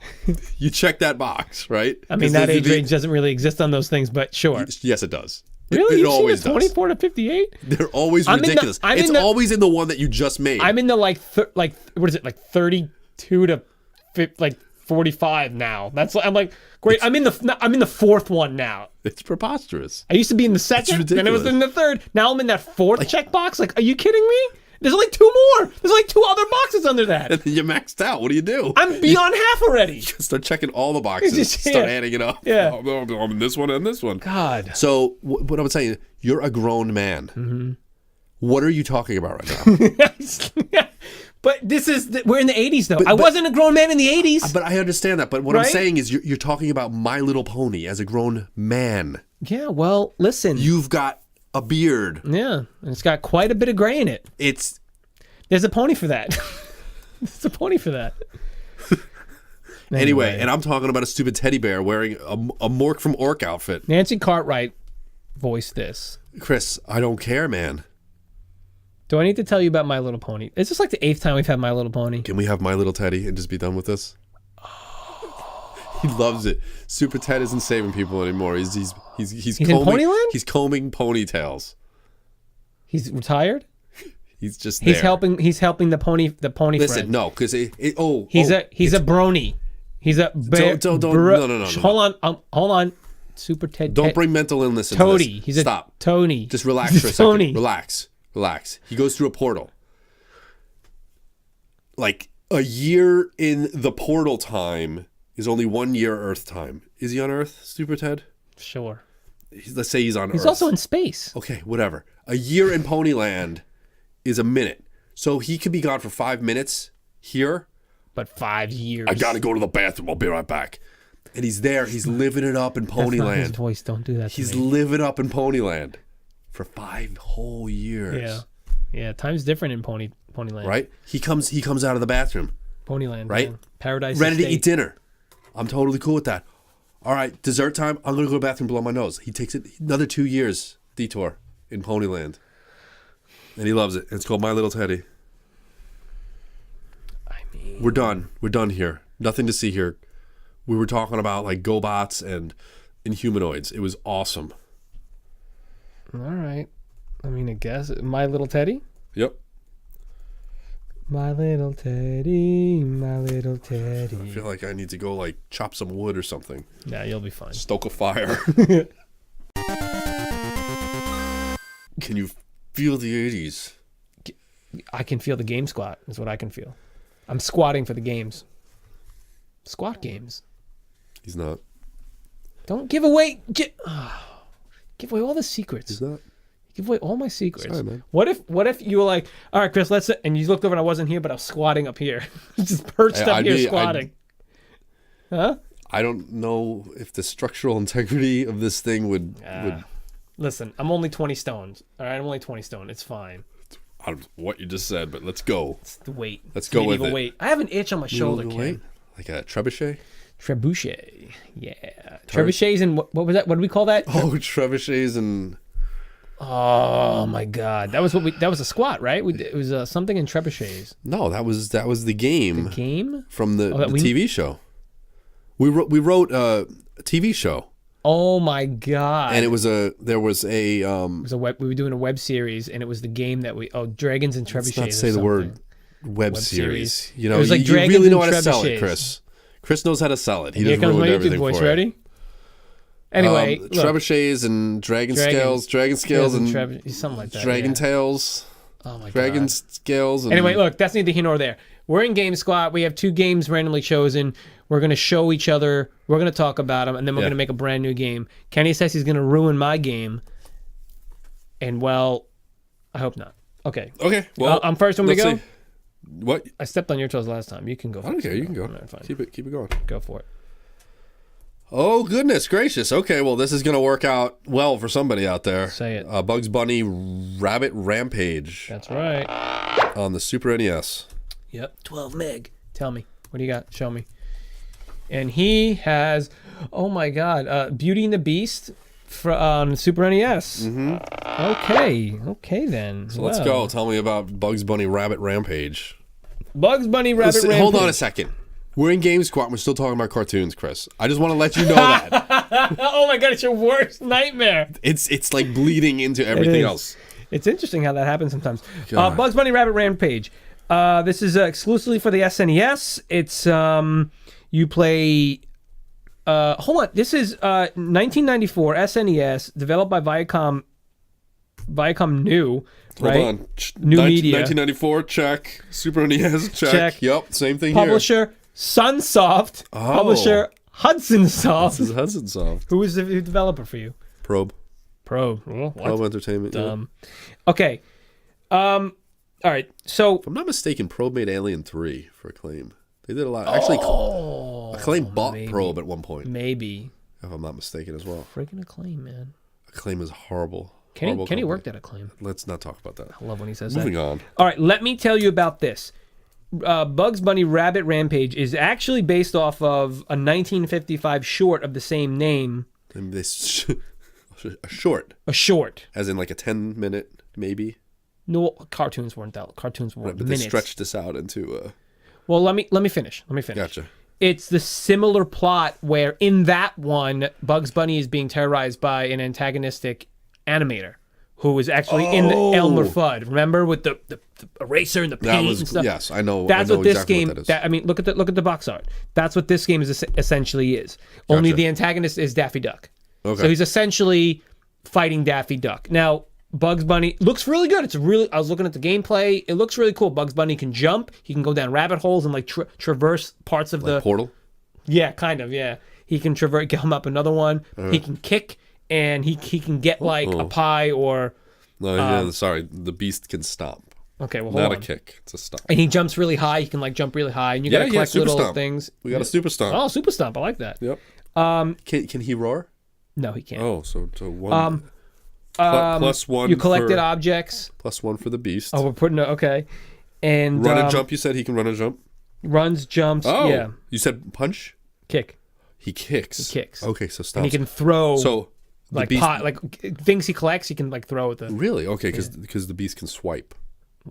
You check that box, right?
I mean, that age range doesn't really exist on those things, but sure.
Yes, it does.
Really?
It always does.
24 to 58?
They're always ridiculous. It's always in the one that you just made.
I'm in the what is it? Like 32 to 45 now. I'm like, great. I'm in the fourth one now.
It's preposterous.
I used to be in the second, then I was in the third. Now I'm in that fourth checkbox. Like, are you kidding me? There's only two more. There's only two other boxes under that.
And then you maxed out. What do you do?
I'm beyond half already.
Start checking all the boxes. Start adding it up.
Yeah.
I'm in this one and this one.
God.
So what I'm saying, you're a grown man. Mm-hmm. What are you talking about right now?
But we're in the 80s though. I wasn't a grown man in the 80s.
But I understand that. But what I'm saying is you're talking about My Little Pony as a grown man.
Yeah, well, listen.
You've got a beard.
Yeah, and it's got quite a bit of gray in it. There's a pony for that. There's a pony for that.
Anyway, and I'm talking about a stupid teddy bear wearing a Mork from Ork outfit.
Nancy Cartwright voiced this.
Chris, I don't care, man.
Do I need to tell you about My Little Pony? Is this like the 8th time we've had My Little Pony?
Can we have My Little Teddy and just be done with this? He loves it. SuperTed isn't saving people anymore. He's
in Ponyland?
He's combing ponytails.
He's retired?
He's just
He's
there.
helping. He's helping the pony. The pony
Listen,
friend.
no, because
He's a brony. He's a
don't no.
Hold on. SuperTed.
Don't bring mental illness into
Toady.
this.
He's
Stop.
a Tony.
Just relax
He's
for a
Tony.
second. Relax. He goes through a portal. Like a year in the portal time is only 1 year Earth time. Is he on Earth, SuperTed?
Sure.
Let's say he's on Earth.
He's also in space.
Okay, whatever. A year in Ponyland is a minute. So he could be gone for 5 minutes here.
But 5 years.
I gotta go to the bathroom. I'll be right back. And he's there. He's living it up in
That's not his
Ponyland.
voice. Don't do that to
He's
me.
living up in Ponyland for 5 whole years.
Yeah. Time's different in Ponyland.
Right? He comes out of the bathroom.
Ponyland.
Right?
Man. Paradise
Ready to
Estate.
eat dinner. I'm totally cool with that. All right, dessert time. I'm gonna go to the bathroom, blow my nose. He takes it another 2 years detour in Ponyland, and he loves it. It's called My Little Teddy.
I mean,
We're done. We're done here. Nothing to see here. We were talking about like GoBots and Inhumanoids. It was awesome.
all right. I mean, I guess My Little Teddy.
Yep.
My little Teddy, my little Teddy.
I feel like I need to go like chop some wood or something.
Nah, you'll be fine.
Stoke a fire. Can you feel the 80s?
I can feel the game squat. Is what I can feel. I'm squatting for the games. Squat games.
He's not.
Don't give away. Give away all the secrets.
He's not.
Give away all my secrets.
Sorry, man.
What if you were like, all right, Chris, let's, and you looked over and I wasn't here, but I was squatting up here, just perched up
I'd
here
be-
squatting. Huh?
I don't know if the structural integrity of this thing would
Listen, I'm only 20 stones. All right, I'm only 20 stone. It's fine.
I don't know what you just said, but let's go.
It's the weight.
Let's
It's
go with
medieval
it.
weight. I have an itch on my shoulder,
Medieval
Ken.
weight? Like a trebuchet?
Trebuchet. Yeah. Trebuchets and what was that? What did we call that?
Oh, trebuchets and
Oh my God, that was a squat, right? It was something in trebuchets.
no, that was the game
Game?
from the
that we-
TV show. We wrote a TV show,
Oh my God!
and it was
It was a web. We were doing a web series, and it was the game that Dragons and Trebuchets.
let's not say
or
the word
something.
web
series.
series. You know,
It was like
you
Dragons
really know how
and
to sell it,
Trebuchets.
Chris. Chris knows how to sell it. He
Here
just
comes my
ruined
YouTube
everything
voice.
for you.
Ready? Anyway, look,
trebuchets and dragon scales and
something like that.
dragon
yeah.
tails,
Oh my
dragon
God.
scales. And
Anyway, look, that's neither here nor there. We're in Game Squat. We have 2 games randomly chosen. We're going to show each other. We're going to talk about them, and then we're
Yeah.
going to make a brand new game. Kenny says he's going to ruin my game. And, well, I hope not. Okay.
Okay, well,
I'm first. Want me to
let's
go?
see. What?
I stepped on your toes last time. You can go.
I don't
first.
care. You can go.
All right, fine.
Keep it going.
Go for it.
Oh, goodness gracious. Okay, well, this is going to work out well for somebody out there.
Say it.
Bugs Bunny Rabbit Rampage
That's right.
on the Super NES.
Yep. 12 meg. Tell me. What do you got? Show me. And he has, oh my God, Beauty and the Beast on Super NES. Mm-hmm. Okay then.
So let's go. Tell me about Bugs Bunny Rabbit Rampage.
Bugs Bunny Rabbit
Listen,
Rampage.
hold on a second. We're in GameSquat. We're still talking about cartoons, Chris. I just want to let you know that.
Oh my God, it's your worst nightmare.
It's like bleeding into everything
is.
else.
It's interesting how that happens sometimes.
God.
Bugs Bunny Rabbit Rampage. This is exclusively for the SNES. It's you play. Hold on. This is 1994 SNES, developed by Viacom New. Right?
Hold on.
New media.
1994, check. Super NES, check.
Check.
Yep, same thing
Publisher Sunsoft.
Oh.
Publisher Hudson
here.
Soft.
This is Hudson Soft.
Who is the developer for you?
Probe.
Probe. What?
Probe Entertainment. Yeah.
Okay. All right. So
If I'm not mistaken, Probe made Alien 3 for Acclaim. They did a lot. Actually, Acclaim bought
maybe.
Probe at one point,
maybe
if I'm not mistaken as well.
freaking Acclaim, man.
Acclaim is horrible.
Kenny
Horrible company.
worked at Acclaim.
Let's not talk about that.
I love when he says
Moving
that.
on.
All right, let me tell you about this. Bugs Bunny Rabbit Rampage is actually based off of a 1955 short of the same name.
And this a short,
A short.
as in like a 10-minute maybe.
No, cartoons weren't that. Cartoons were
Right, but
minutes.
they stretched this out into
Well, let me finish.
Gotcha.
It's the similar plot where in that one, Bugs Bunny is being terrorized by an antagonistic animator who was actually in the Elmer
Oh.
Fudd. Remember with the eraser and the
That
paint
was
and stuff.
yes, I know.
That's
I know
what this
exactly
game.
What that is.
I mean, look at the box art. That's what this game is essentially is. Only
Gotcha.
the antagonist is Daffy Duck.
Okay.
So he's essentially fighting Daffy Duck. Now, Bugs Bunny looks really good. I was looking at the gameplay. It looks really cool. Bugs Bunny can jump. He can go down rabbit holes and like traverse parts of the.
Portal.
Yeah, kind of. Yeah, he can traverse. Come up another one. He can kick and he can get like a pie or.
No, yeah, sorry. The beast can stomp.
Okay, well,
Not
hold
a
on.
kick. It's a stomp.
And he jumps really high. He can like jump really high, and you gotta collect
super
little
stomp.
things.
We got a super stomp.
Oh, super stomp! I like that.
Yep. Can he roar?
No, he can't.
Oh, so one. Plus one.
You collected
for,
objects.
plus one for the beast.
Oh, we're putting okay. And
Run and jump. You said he can run and jump.
runs, jumps.
Oh,
Yeah,
You said punch.
kick.
He kicks.
He kicks.
Okay, so stop.
And he can throw
So the
like
beast.
like things he collects. He can like throw at the.
Really? Okay, because the beast can swipe,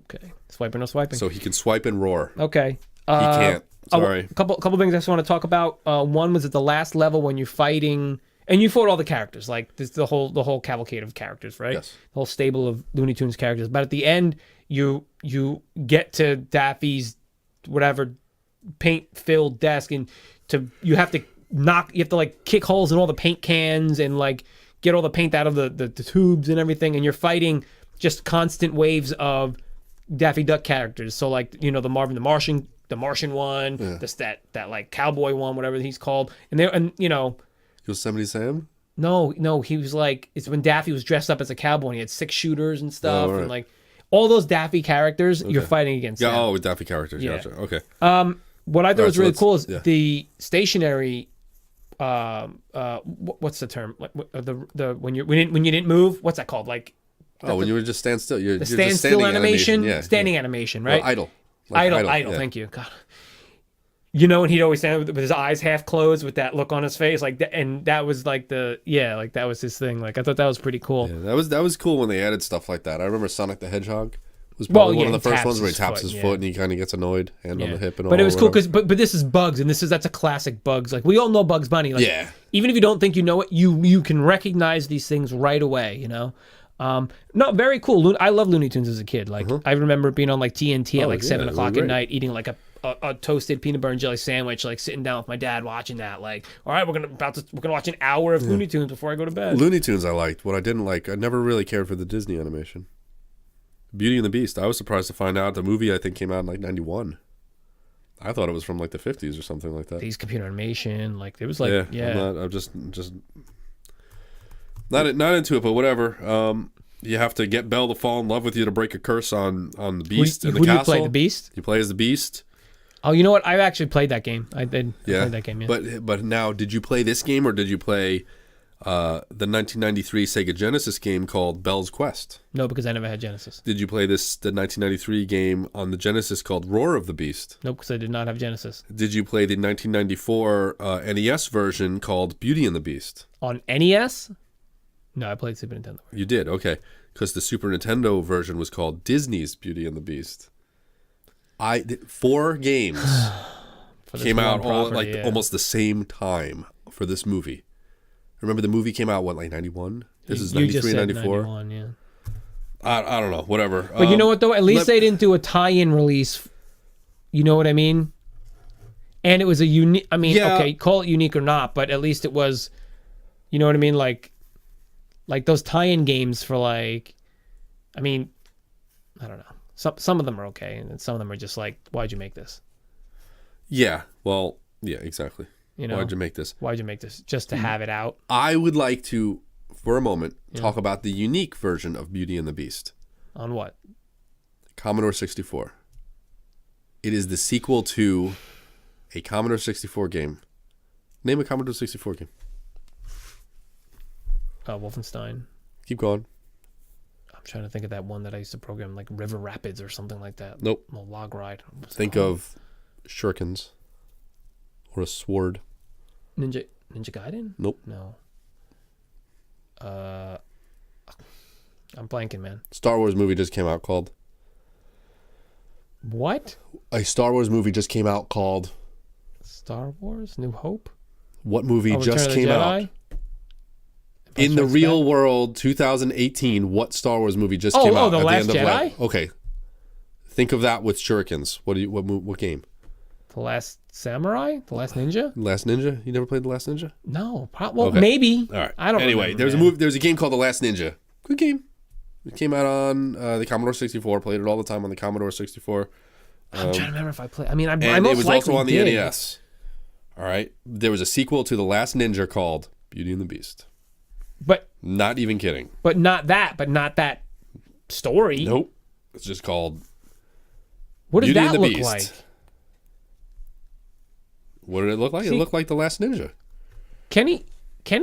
Okay, swiping or swiping.
so he can swipe and roar.
Okay.
He can't. Sorry.
A couple things I just want to talk about. One was at the last level when you're fighting, and you fought all the characters, like this, the whole cavalcade of characters, right?
Yes.
The whole stable of Looney Tunes characters. But at the end, you get to Daffy's whatever paint-filled desk, and you have to like kick holes in all the paint cans and like get all the paint out of the tubes and everything, and you're fighting just constant waves of Daffy Duck characters. So like, the Marvin the Martian one, that like cowboy one, whatever he's called. And
Yosemite Sam.
no, he was like, it's when Daffy was dressed up as a cowboy and he had 6 shooters and stuff.
right.
And like all those Daffy characters you're fighting against.
Yeah.
them.
Oh, with Daffy characters.
Yeah.
Gotcha. Okay.
What I thought was
so
really
let's-
cool is
yeah.
the stationary. What's the term? Like the when you didn't move. What's that called? Like
Oh, when you would just stand still. You're
the
just
standstill
standing
animation.
Yeah.
Standing animation, right?
Well, idle.
Idle.
yeah.
Thank you. God. And he'd always stand with his eyes half closed with that look on his face, like, and that was like that was his thing. Like, I thought that was pretty cool.
Yeah, that was cool when they added stuff like that. I remember Sonic the Hedgehog was probably one of the
he
first
taps
ones where he
his
taps
foot,
his foot and he kind of gets annoyed, hand on the hip and all.
But it was cool
whatever.
because, but this is Bugs, and that's a classic Bugs. Like, we all know Bugs Bunny. Like,
Yeah.
Even if you don't think you know it, you can recognize these things right away. No, very cool. I love Looney Tunes as a kid. Like, I remember being on like TNT at like 7
yeah,
o'clock
they were
at
great.
night, eating like a toasted peanut butter and jelly sandwich, like sitting down with my dad watching that. Like, all right, we're gonna watch an hour of Looney Tunes before I go to bed.
Looney Tunes I liked. What I didn't like, I never really cared for the Disney animation. Beauty and the Beast. I was surprised to find out the movie I think came out in like 91. I thought it was from like the 50s or something like that.
These computer animation, like it was like
I'm just not into it, but whatever. You have to get Belle to fall in love with you to break a curse on the Beast in the
who do you
castle.
play? The Beast?
You play as the Beast.
Oh, you know what? I've actually played that game. I did. I
Yeah,
played that game. Yeah.
But now, did you play this game or did you play the 1993 Sega Genesis game called Belle's Quest?
No, because I never had Genesis.
Did you play the 1993 game on the Genesis called Roar of the Beast?
Nope, because I did not have Genesis.
Did you play the 1994 NES version called Beauty and the Beast?
On NES? No, I played Super Nintendo.
You did, okay. Because the Super Nintendo version was called Disney's Beauty and the Beast. 4 games came out almost the same time for this movie. Remember the movie came out, like 91? This is 93, 94?
91, yeah.
I don't know, whatever.
But you know what, though? At least they didn't do a tie-in release. You know what I mean? And it was a unique... I mean, okay, call it unique or not, but at least it was... You know what I mean? Like those tie-in games for like... I mean, I don't know. Some of them are okay, and some of them are just like, why'd you make this?
Yeah, well, yeah, exactly. Why'd you make this?
Why'd you make this? Just to have it out?
I would like to, for a moment, talk about the unique version of Beauty and the Beast.
On what?
Commodore 64. It is the sequel to a Commodore 64 game. Name a Commodore 64 game.
Wolfenstein.
Keep going.
I'm trying to think of that one that I used to program, like River Rapids or something like that.
Nope.
No, Log Ride.
Think of shurikens or a sword.
Ninja Gaiden?
Nope.
No. I'm blanking, man.
Star Wars movie just came out called.
What?
A Star Wars movie just came out called.
Star Wars? New Hope?
What movie
Return
just
of the
came
Jedi?
out? In the real world, 2018, what Star Wars movie just came out
The
at
Last
the end
Jedi?
of Okay. Think of that with shurikens. What game?
The Last Samurai? The Last Ninja?
Last Ninja? You never played The Last Ninja?
No. Maybe.
All right.
I don't
Anyway,
remember,
there's a game called The Last Ninja. Good game. It came out on the Commodore 64. Played it all the time on the Commodore 64.
I'm trying to remember if I played. I mean, I
And
most
it was
likely
also on the
did.
NES. All right. There was a sequel to The Last Ninja called Beauty and the Beast.
But
Not even kidding.
not that story.
Nope. It's just called
What does
Beauty
that
and the
look
Beast.
like?
What did it look like?
See-
It looked like The Last Ninja.
Kenny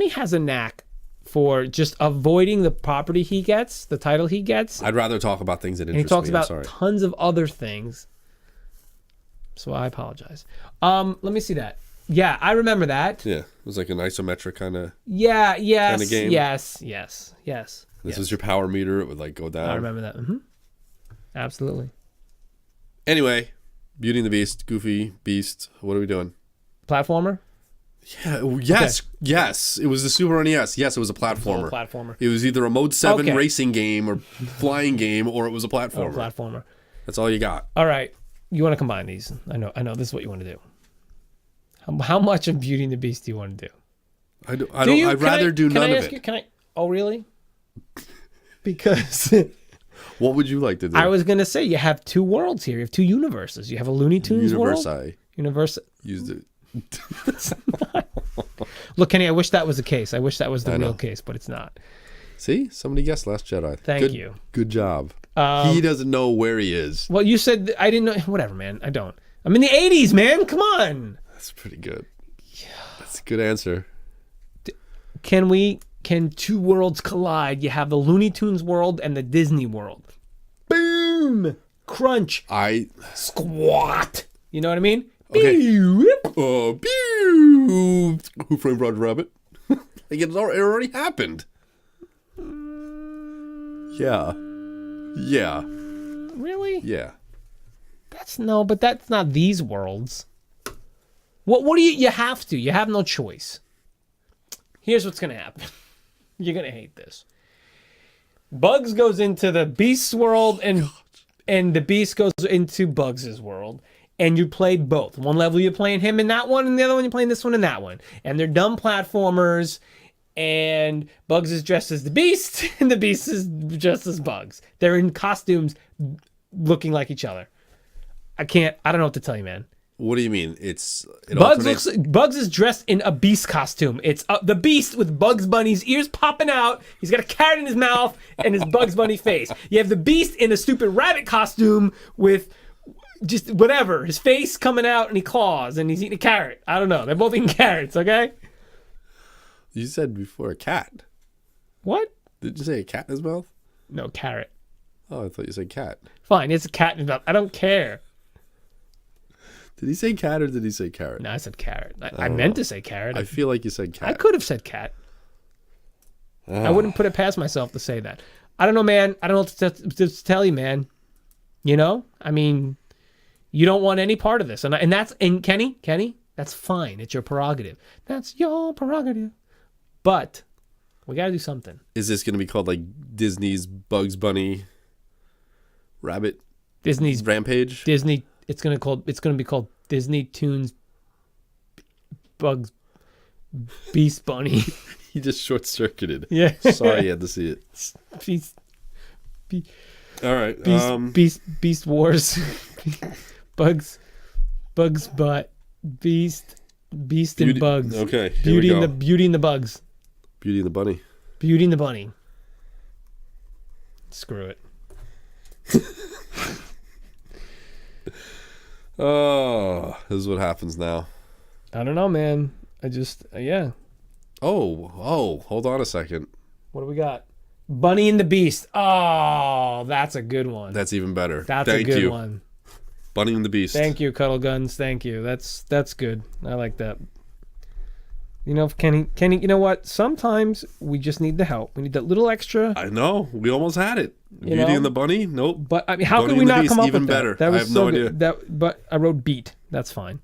has a knack for just avoiding the property he gets, the title he gets,
I'd rather talk about things that
and he
interest
talks
me. I'm
about
sorry.
tons of other things. So I apologize. Let me see that. Yeah, I remember that.
Yeah. It was like an isometric kind of...
Yeah, yes,
Kinda game.
yes.
This was your power meter. It would like go down.
I remember that. Absolutely.
Anyway, Beauty and the Beast, Goofy, Beast. What are we doing?
Platformer?
Yeah. Yes. It was the Super NES. Yes, it was a platformer.
Platformer.
It was either a Mode 7
Okay.
racing game or flying game, or it was a platformer.
Platformer.
That's all you got.
All right. You want to combine these? I know. This is what you want to do. How much of Beauty and the Beast do you want to do?
I'd rather do none of it.
Can I? Oh, really? Because
What would you like to do?
I was gonna say you have two worlds here. You have two universes. You have a Looney Tunes world. Universe.
Used it.
Look, Kenny. I wish that was the case. I wish that was the
I
real
know.
case, but it's not.
See? Somebody guessed Last Jedi.
Thank you.
Good job. He doesn't know where he is.
Well, you said I didn't know. Whatever, man. I don't. I'm in the '80s, man. Come on.
That's pretty good. That's a good answer.
Can two worlds collide? You have the Looney Tunes world and the Disney world. Boom! Crunch. Squat. You know what I mean?
Okay.
Beep.
Pew! Who Framed Roger Rabbit? Like it already happened. Yeah. Yeah.
Really?
Yeah.
But that's not these worlds. What do you have to? You have no choice. Here's what's gonna happen. You're gonna hate this. Bugs goes into the Beast's world and the Beast goes into Bugs' world. And you played both. One level you're playing him in that one, and the other one you're playing this one in that one. And they're dumb platformers, and Bugs is dressed as the Beast, and the Beast is dressed as Bugs. They're in costumes looking like each other. I don't know what to tell you, man.
What do you mean?
Bugs is dressed in a Beast costume. It's the Beast with Bugs Bunny's ears popping out. He's got a carrot in his mouth and his Bugs Bunny face. You have the Beast in a stupid rabbit costume with just whatever, his face coming out and he claws and he's eating a carrot. I don't know. They're both eating carrots, okay?
You said before a cat.
What?
Did you say a cat in his mouth?
No, carrot.
Oh, I thought you said cat.
Fine, it's a cat in his mouth. I don't care.
Did he say cat or did he say carrot?
No, I said carrot. I meant to say carrot.
I feel like you said cat.
I could have said cat. I wouldn't put it past myself to say that. I don't know, man. I don't know what to tell you, man. You know? I mean, you don't want any part of this. And Kenny, that's fine. It's your prerogative. That's your prerogative. But we got to do something.
Is this going to be called like Disney's Bugs Bunny Rabbit
Disney's
Rampage?
Disney. It's going to be called Disney Tunes Bugs Beast Bunny.
He just short circuited.
Yeah.
Sorry you had to see it.
Beast
All right.
Beast Wars. Bugs butt. Beast and Bugs.
Okay.
Beauty and the Bugs.
Beauty and the Bunny.
Beauty and the Bunny. Screw it.
Oh, this is what happens now.
I don't know, man. I just yeah.
Oh, hold on a second.
What do we got? Bunny and the Beast. Oh, that's a good one.
That's even better.
That's
Thank
a good
you.
one.
Bunny and the Beast.
Thank you, Cuddle Guns. Thank you. That's good. I like that. You know, Kenny, you know what? Sometimes we just need the help. We need that little extra.
I know. We almost had it.
You
Beauty
know?
and the Bunny? Nope.
But I mean, how
Bunny
could we
and the
not
Beast,
come up
even
with
better.
that? That was
I have
so
no
good.
idea.
But I wrote beat. That's fine.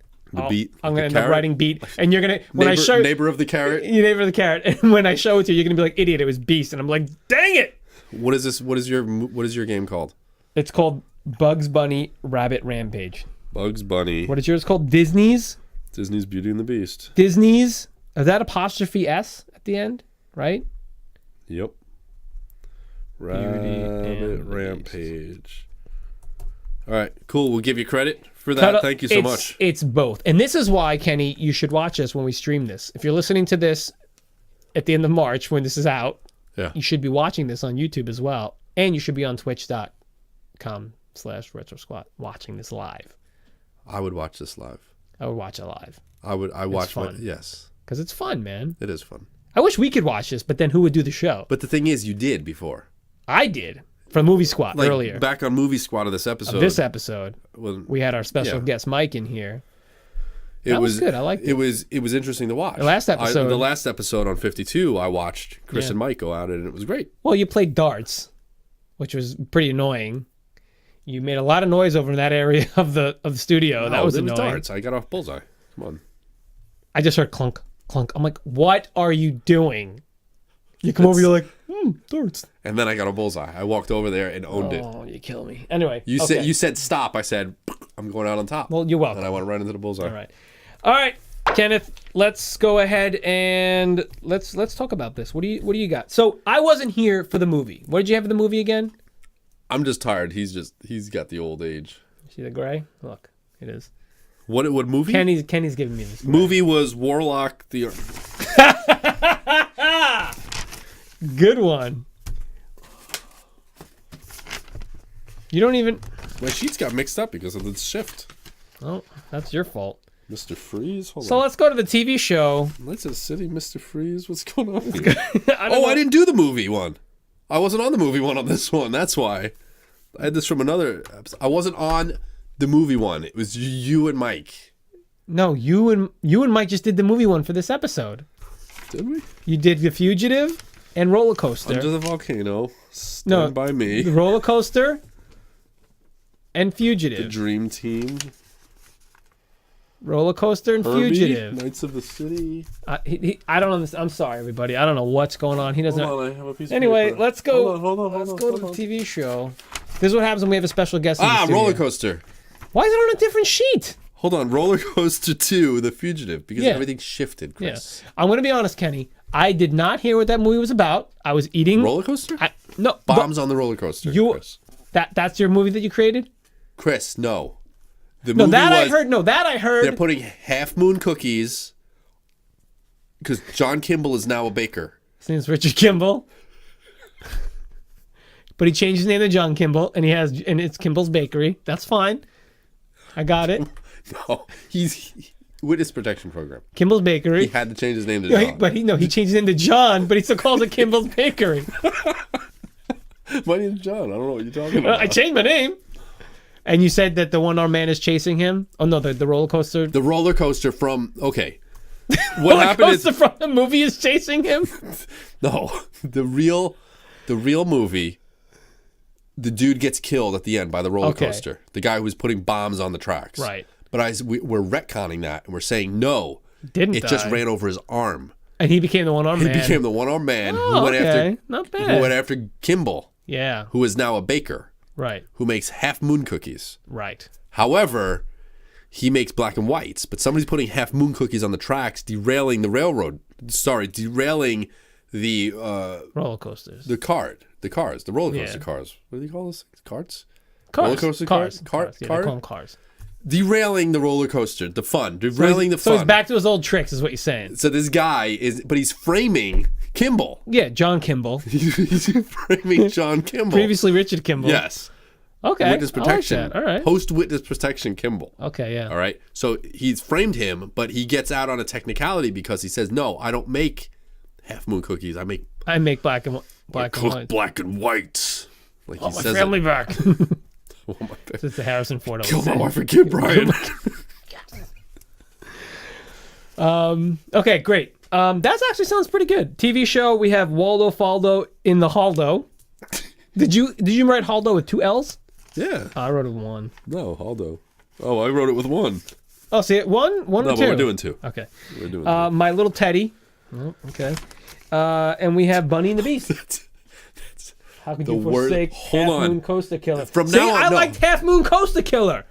beat.
I'm gonna
the
end up
carrot?
writing beat, and you're gonna when
Neighbor,
I show
neighbor of the carrot.
you neighbor the carrot, and when I show it to you, you're gonna be like, idiot, it was Beast, and I'm like, dang it.
What is this? What is your game called?
It's called Bugs Bunny Rabbit Rampage.
Bugs Bunny.
What is yours called? Disney's.
Disney's Beauty and the Beast.
Disney's. Is that apostrophe S at the end? Right.
Yep.
Beauty
Rabbit
and
Rampage. All right, cool. We'll give you credit for that. Thank you so much.
It's both. And this is why, Kenny, you should watch us when we stream this. If you're listening to this at the end of March when this is out,
Yeah.
you should be watching this on YouTube as well. And you should be on twitch.com/RetroSquat watching this live.
I would watch this live.
I would watch it live.
I watch
fun.
what? Yes,
Because it's fun, man.
it is fun.
I wish we could watch this, but then who would do the show?
But the thing is, you did before.
I did. For Movie Squat
Like
earlier.
back on Movie Squad of this episode.
This episode,
when
we had our special
Yeah.
guest Mike in here.
it
That was good. I liked it.
It was interesting to watch.
The last episode-
the last episode on 52, I watched Chris
Yeah.
and Mike go at it, and it was great.
Well, you played darts, which was pretty annoying. You made a lot of noise over in that area of the studio. That was
it
annoying.
darts. I got off bullseye. Come on.
I just heard clunk, clunk. I'm like, what are you doing? You come over, you're like, darts.
And then I got a bullseye. I walked over there and owned it.
Oh, you kill me. Anyway,
You
okay.
said stop. I said I'm going out on top.
Well, you're welcome.
And I went right into the bullseye.
All right, Kenneth. Let's go ahead and let's talk about this. What do you got? So I wasn't here for the movie. What did you have for the movie again?
I'm just tired. He's got the old age.
See the gray? Look, it is.
What movie?
Kenny's giving me this.
Movie was Warlock the.
Good one. You don't even.
My sheets got mixed up because of the shift.
Oh, that's your fault.
Mr. Freeze? Hold
So
on.
let's go to the TV show.
Leicester City, Mr. Freeze? What's going on here?
I
I didn't do the movie one. I wasn't on the movie one on this one. That's why. I had this from another episode. I wasn't on the movie one. It was you and Mike.
No, you and Mike just did the movie one for this episode.
Did we?
You did The Fugitive and Roller Coaster.
Under the Volcano. Stand by Me.
The Roller Coaster and
The
Fugitive.
Dream Team.
Roller Coaster and
Herbie,
Fugitive.
Knights of the City.
I don't understand. I'm sorry, everybody. I don't know what's going on. He doesn't.
Hold on, I have a piece
Anyway,
of paper.
let's go.
Hold on.
Let's go to the TV show. This is what happens when we have a special guest. In the studio.
Roller Coaster.
Why is it on a different sheet?
Hold on, Roller Coaster 2, The Fugitive, because
Yeah.
everything shifted, Chris.
Yeah. I'm going to be honest, Kenny. I did not hear what that movie was about. I was eating.
Roller coaster?
No.
Bombs on the roller coaster. Chris.
That's your movie that you created?
Chris, no. The
No,
movie
that I
was
heard. No, that I heard.
they're putting Half Moon cookies because John Kimball is now a baker.
His name's Richard Kimball. But he changed his name to John Kimball, and it's Kimball's Bakery. That's fine. I got it.
No, he's witness protection program.
Kimball's Bakery.
He had to change his name to
No,
John.
he changed his name to John, but he still calls it Kimball's Bakery.
My name's John. I don't know what you're talking about.
I changed my name. And you said that the one-armed man is chasing him? Oh, no, the roller coaster.
The roller coaster from what
Roller
happened
coaster
is
from the movie is chasing him?
no the real movie. The dude gets killed at the end by the roller coaster. The guy who was putting bombs on the tracks.
Right.
But we're retconning that, and we're saying no.
Didn't
It just
die.
ran over his arm.
And he became the one-armed man.
He became the one-armed man
Oh,
who went after
not bad.
who went after Kimball,
Yeah,
who is now a baker
right,
who makes Half Moon cookies.
right.
However, he makes black and whites, but somebody's putting Half Moon cookies on the tracks, derailing the railroad. Derailing the
Roller coasters.
the cars, the roller coaster
Yeah.
cars. What do you call those things? Carts?
Cars.
Roller coaster
Cars.
cart?
Yeah,
Cart?
they call them cars.
Derailing the roller coaster, the fun. Derailing the
So
fun.
he's back to his old tricks, is what you're saying.
So this guy but he's framing Kimball.
Yeah, John Kimball.
He's framing John Kimball.
Previously Richard Kimball.
Yes.
Okay.
Witness protection.
I like that. All right.
Post witness protection Kimball.
Okay, yeah.
All right. So he's framed him, but he gets out on a technicality because he says, "No, I don't make Half Moon cookies. I make
I make black and
cooked
white.
black and whites." Like
Oh,
he
my
says
family
it.
back.
Oh, my
This is the Harrison Ford.
Kill my wife and kid, Brian.
Okay, great. That actually sounds pretty good. TV show, we have Waldo Faldo in the Halldo. Did you write Halldo with 2 L's?
Yeah.
I wrote it with 1.
No, Halldo. Oh, I wrote it with 1.
Oh, see it? One
No,
or
but
two?
we're doing 2.
Okay.
We're doing
My Little Teddy. Oh, okay. And we have Bunny and the Beast. How could
The
you
word-
forsake
hold
Half
on.
Moon Coaster Killer?
From
See,
now on,
I
no.
liked Half Moon Coaster Killer.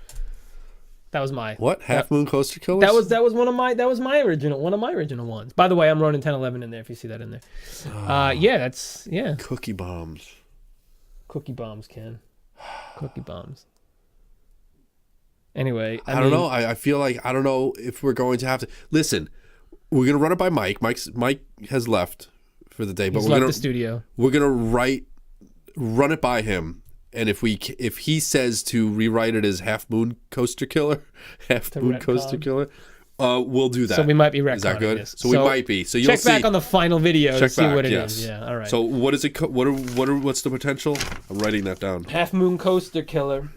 That was my.
What? Half Moon Coaster Killers?
That was one of my original ones. By the way, I'm running 1011 in there if you see that in there.
Cookie Bombs.
Cookie bombs, Ken. Cookie bombs. Anyway,
I don't know. I feel like I don't know if we're going to have to listen. We're gonna run it by Mike. Mike has left for the day, but
he's
we're
left
gonna
the studio.
We're gonna run it by him, and if he says to rewrite it as Half Moon Coaster Killer, we'll do that.
So we might be retconning
Is that good?
this.
So we might be. So you'll
check
see.
back on the final video to
Check
see
back,
what it
yes.
is. Yeah, all right.
So what is it? What's the potential? I'm writing that down.
Half Moon Coaster Killer.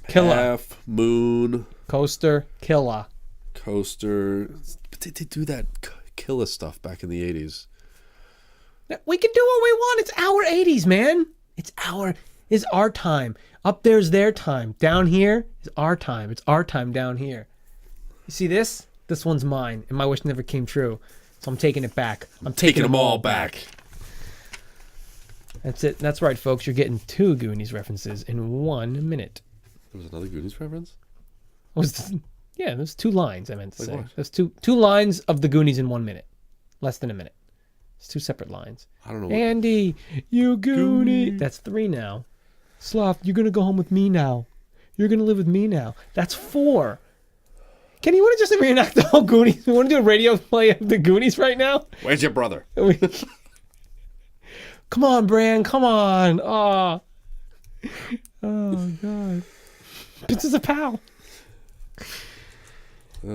Killer.
Half Moon
Coaster Killer.
Coaster. But they did do that killer stuff back in the 80s.
We can do what we want. It's our 80s, man. It's our time. Up there's their time. Down here is our time. It's our time down here. You see this? This one's mine, and my wish never came true. So I'm taking it back. I'm taking them all back. That's it. That's right, folks. You're getting 2 Goonies references in 1 minute.
There was another Goonies reference?
There's 2 lines I meant to say.
what?
There's two lines of the Goonies in 1 minute. Less than a minute. It's 2 separate lines.
I don't know.
Andy, you Goonie. That's 3 now. Sloth, you're going to go home with me now. You're going to live with me now. That's 4. Kenny, you want to just reenact the whole Goonies? You want to do a radio play of the Goonies right now?
Where's your brother?
Come on, Bran. Come on. Oh, God. This is a pal.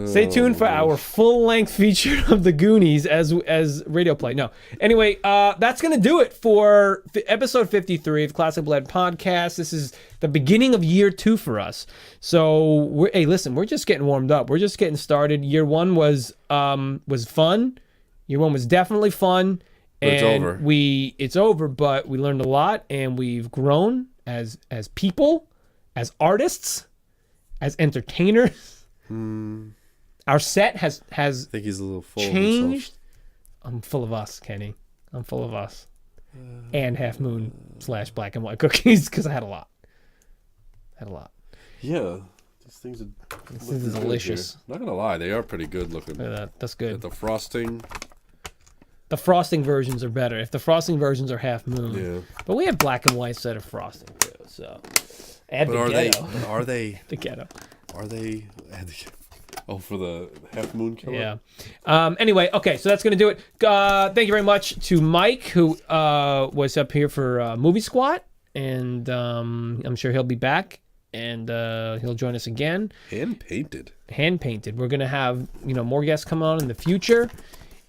Stay tuned for our full-length feature of the Goonies as radio play. No. Anyway, that's going to do it for episode 53 of Classic Blood Podcast. This is the beginning of year 2 for us. So, we're just getting warmed up. We're just getting started. Year 1 was fun. Year 1 was definitely fun.
But it's over.
It's over, but we learned a lot, and we've grown as people, as artists, as entertainers. Our set has
I think he's a little full
changed.
of himself.
I'm full of us, Kenny. I'm full of us. And Half Moon / black and white cookies, because I had a lot.
Yeah. These things are
This is delicious.
Not gonna lie, they are pretty good looking.
Look at that. That's good.
The frosting.
The frosting versions are better. If the frosting versions are Half Moon.
Yeah.
But we have black and white set of frosting too. So add
But
the ghetto.
are they
The ghetto.
Oh, for the Half Moon Killer?
Yeah. Anyway, okay, so that's going to do it. Thank you very much to Mike, who was up here for Movie Squat, and I'm sure he'll be back, and he'll join us again.
Hand painted.
We're going to have more guests come on in the future.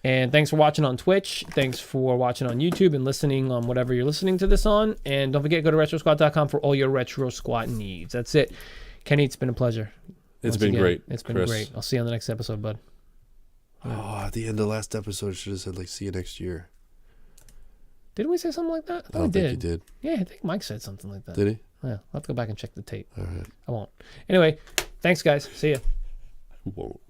And thanks for watching on Twitch. Thanks for watching on YouTube and listening on whatever you're listening to this on. And don't forget, go to RetroSquat.com for all your Retro Squat needs. That's it. Kenny, it's been a pleasure.
It's been great.
It's been
Chris.
great. I'll see you on the next episode, bud.
Oh, at the end of the last episode, should have said, see you next year.
Didn't we say something like that?
I don't think you did.
Yeah, I think Mike said something like that.
Did he?
Yeah, I'll have to go back and check the tape.
All right.
I won't. Anyway, thanks, guys. See ya.
Won't.